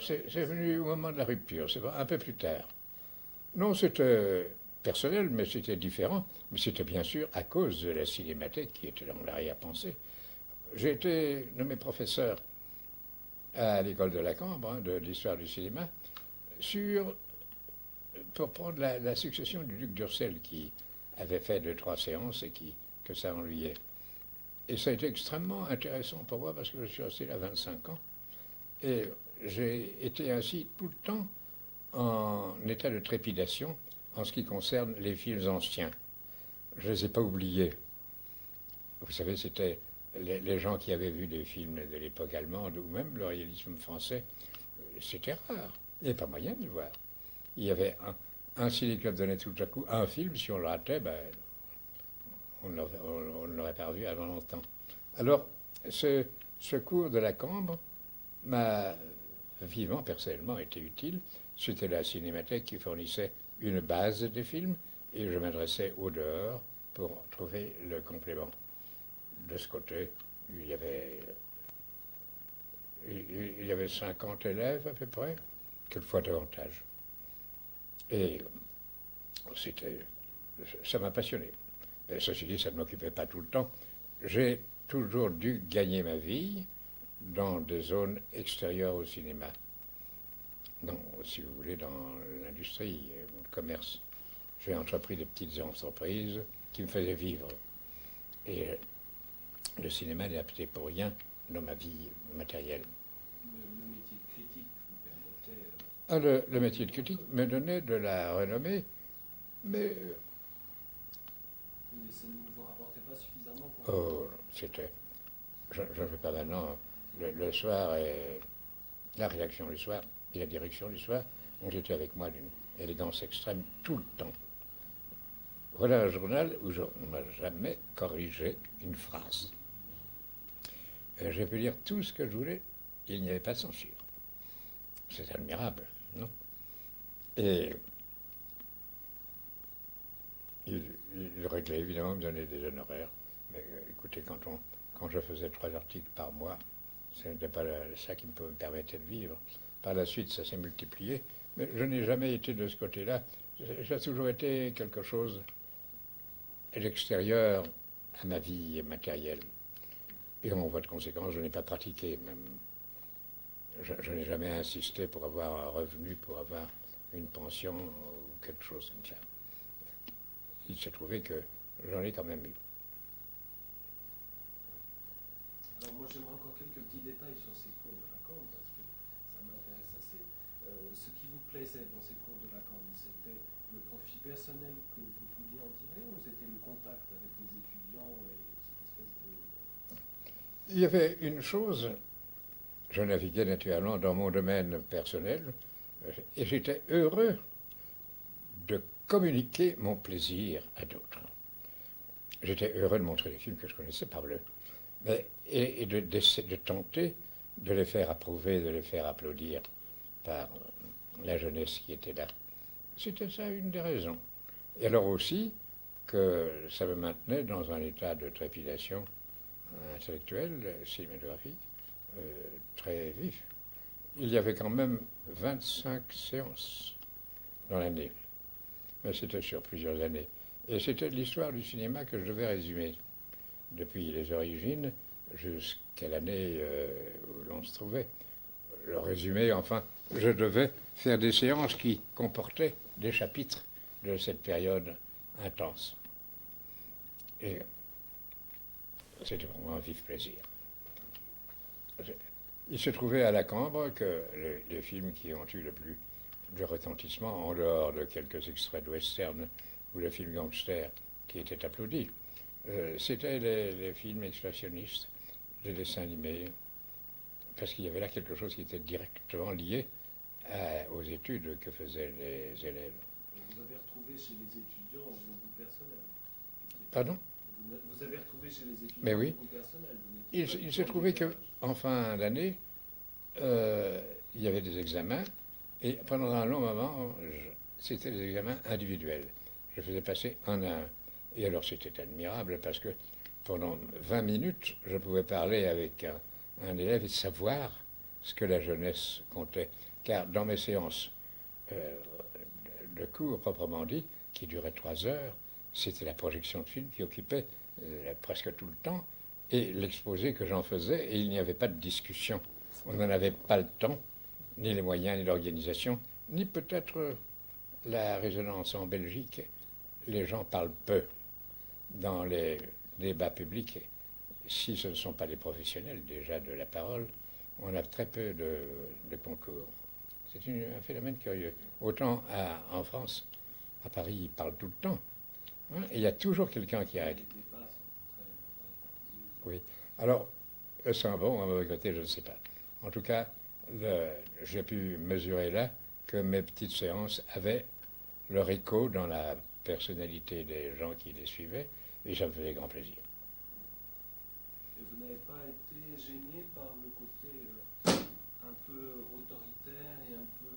c'est venu au moment de la rupture, c'est un peu plus tard. Non, c'était personnel, mais c'était différent. Mais c'était bien sûr à cause de la Cinémathèque qui était dans l'arrière-pensée. J'ai été nommé professeur à l'école de la Cambre, de l'histoire du cinéma, pour prendre la succession du duc d'Ursel, qui avait fait 2-3 séances et que ça ennuyait. Et ça a été extrêmement intéressant pour moi parce que je suis resté là 25 ans. Et j'ai été ainsi tout le temps en état de trépidation en ce qui concerne les films anciens. Je ne les ai pas oubliés. Vous savez, c'était les gens qui avaient vu des films de l'époque allemande ou même le réalisme français. C'était rare. Il n'y avait pas moyen de le voir. Il y avait un ciné-club donnait tout à coup un film. Si on le ratait, ben, on ne l'aurait pas revu avant longtemps. Alors, ce cours de la Cambre m'a vivement, personnellement, été utile. C'était la Cinémathèque qui fournissait une base des films et je m'adressais au dehors pour trouver le complément. De ce côté, il y avait 50 élèves à peu près, quelquefois davantage. Et ça m'a passionné. Et ceci dit, ça ne m'occupait pas tout le temps. J'ai toujours dû gagner ma vie dans des zones extérieures au cinéma. Non, si vous voulez, dans l'industrie, le commerce. J'ai entrepris des petites entreprises qui me faisaient vivre. Et le cinéma n'est apté pour rien dans ma vie matérielle. Le métier de critique vous permettait... Le métier de critique me donnait de la renommée, mais ça ne vous rapportait pas suffisamment pour... oh, c'était... Je ne fais pas maintenant. Le soir, et la rédaction du soir et la direction du soir ont été avec moi d'une élégance extrême tout le temps. Voilà un journal où on n'a jamais corrigé une phrase. J'ai pu dire tout ce que je voulais, il n'y avait pas de censure. C'est admirable, non? Et il réglait évidemment, me donnait des honoraires. Mais écoutez, quand je faisais 3 articles par mois, ce n'était pas ça qui me permettait de vivre. Par la suite, ça s'est multiplié. Mais je n'ai jamais été de ce côté-là. Ça a toujours été quelque chose à l'extérieur à ma vie matérielle. Et en voie de conséquence, je n'ai pas pratiqué même. Je n'ai jamais insisté pour avoir un revenu, pour avoir une pension ou quelque chose comme ça. Il s'est trouvé que j'en ai quand même eu. Alors moi j'aimerais encore quelques petits détails sur ces cours de la Cambre parce que ça m'intéresse assez. Ce qui vous plaisait dans ces cours de la Cambre, c'était le profit personnel que vous pouviez en tirer ou c'était le contact avec les étudiants et cette espèce de... Il y avait une chose, je naviguais naturellement dans mon domaine personnel et j'étais heureux de communiquer mon plaisir à d'autres. J'étais heureux de montrer les films que je connaissais par le... Et de tenter de les faire approuver, de les faire applaudir par la jeunesse qui était là. C'était ça une des raisons. Et alors aussi que ça me maintenait dans un état de trépidation intellectuelle, cinématographique, très vif. Il y avait quand même 25 séances dans l'année, mais c'était sur plusieurs années. Et c'était l'histoire du cinéma que je devais résumer, depuis les origines jusqu'à l'année où l'on se trouvait. Le résumé, enfin, je devais faire des séances qui comportaient des chapitres de cette période intense. Et c'était pour moi un vif plaisir. Il se trouvait à la Cambre que les films qui ont eu le plus de retentissement, en dehors de quelques extraits de western ou de films gangsters qui étaient applaudis, c'était les films expressionnistes, les dessins animés, parce qu'il y avait là quelque chose qui était directement lié aux études que faisaient les élèves. Vous avez retrouvé chez les étudiants vos goûts personnels. Pardon? Vous avez retrouvé chez les étudiants Mais oui. vos goûts personnels. Il s'est trouvé qu'en fin d'année, il y avait des examens, et pendant un long moment, c'était des examens individuels. Je faisais passer un à un. Et alors c'était admirable parce que pendant 20 minutes, je pouvais parler avec un élève et savoir ce que la jeunesse comptait. Car dans mes séances de cours proprement dit, qui duraient 3 heures, c'était la projection de film qui occupait presque tout le temps, et l'exposé que j'en faisais, et il n'y avait pas de discussion. On n'en avait pas le temps, ni les moyens, ni l'organisation, ni peut-être la résonance en Belgique. Les gens parlent peu dans les débats publics. Si ce ne sont pas des professionnels déjà de la parole, on a très peu de concours. C'est un phénomène curieux. Autant en France, à Paris, ils parlent tout le temps. Hein, et il y a toujours quelqu'un qui arrête. Oui. Alors, est-ce un bon ou un mauvais côté, je ne sais pas. En tout cas, j'ai pu mesurer là que mes petites séances avaient leur écho dans la personnalité des gens qui les suivaient, et ça me faisait grand plaisir. Et vous n'avez pas été gêné par le côté un peu autoritaire et un peu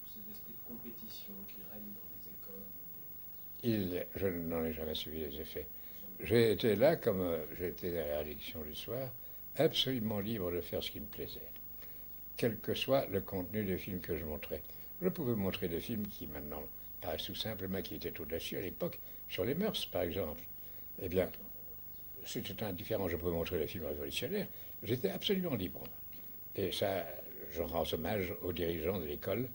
cet esprit de compétition qui règne dans les écoles? Je n'en ai jamais suivi les effets. J'ai été là, comme j'ai été à la rédaction du soir, absolument libre de faire ce qui me plaisait, quel que soit le contenu des films que je montrais. Je pouvais montrer des films qui maintenant paraissent tout simples, mais qui étaient audacieux à l'époque, sur les mœurs par exemple. Eh bien, c'était indifférent, je pouvais montrer des films révolutionnaires, j'étais absolument libre. Et ça, je rends hommage aux dirigeants de l'école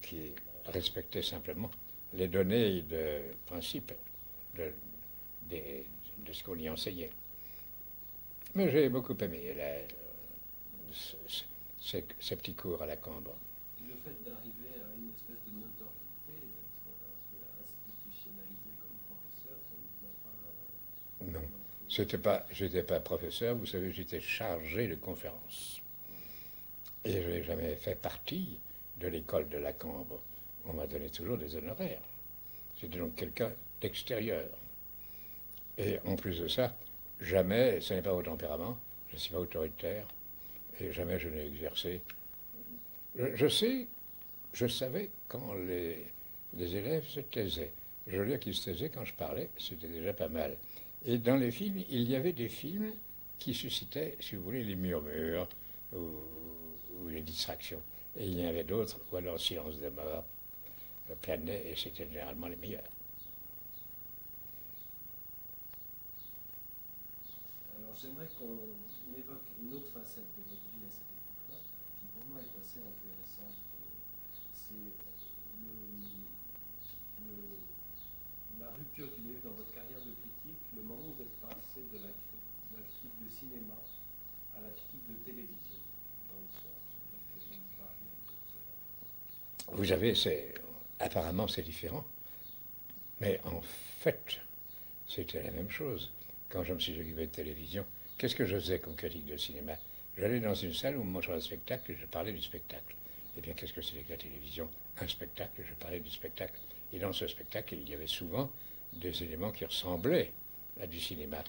qui respectaient simplement les données de principe de ce qu'on y enseignait. Mais j'ai beaucoup aimé ces petits cours à la Cambre. Le fait d'arriver à une espèce de notoriété, d'être un peu institutionnalisé comme professeur, ça ne vous a pas... Non, j'étais pas professeur, vous savez, j'étais chargé de conférences. Et je n'ai jamais fait partie de l'école de la Cambre. On m'a donné toujours des honoraires. J'étais donc quelqu'un d'extérieur. Et en plus de ça, jamais, ce n'est pas mon tempérament, je ne suis pas autoritaire, et jamais je n'ai exercé. Je savais quand les élèves se taisaient. Je veux dire qu'ils se taisaient quand je parlais, c'était déjà pas mal. Et dans les films, il y avait des films qui suscitaient, si vous voulez, les murmures ou les distractions. Et il y en avait d'autres où alors le silence de mort planait, et c'était généralement les meilleurs. Alors j'aimerais qu'on évoque une autre facette de votre vie à cette époque-là, qui pour moi est assez intéressante. C'est la rupture qu'il y a eu dans votre carrière de critique, le moment où vous êtes passé de la critique de cinéma à la critique de télévision dans le soir. J'aimerais que vous me parliez un peu de cela. Vous savez, apparemment c'est différent, mais en fait, c'était la même chose. Quand je me suis occupé de télévision, qu'est-ce que je faisais comme critique de cinéma? J'allais dans une salle où on me montrait un spectacle et je parlais du spectacle. Eh bien, qu'est-ce que c'était que la télévision? Un spectacle, je parlais du spectacle. Et dans ce spectacle, il y avait souvent des éléments qui ressemblaient à du cinéma.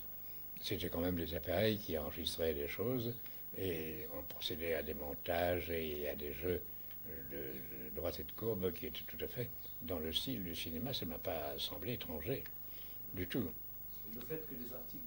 C'était quand même des appareils qui enregistraient des choses et on procédait à des montages et à des jeux de droite et de courbe qui était tout à fait dans le style du cinéma. Ça ne m'a pas semblé étranger du tout. Le fait que les articles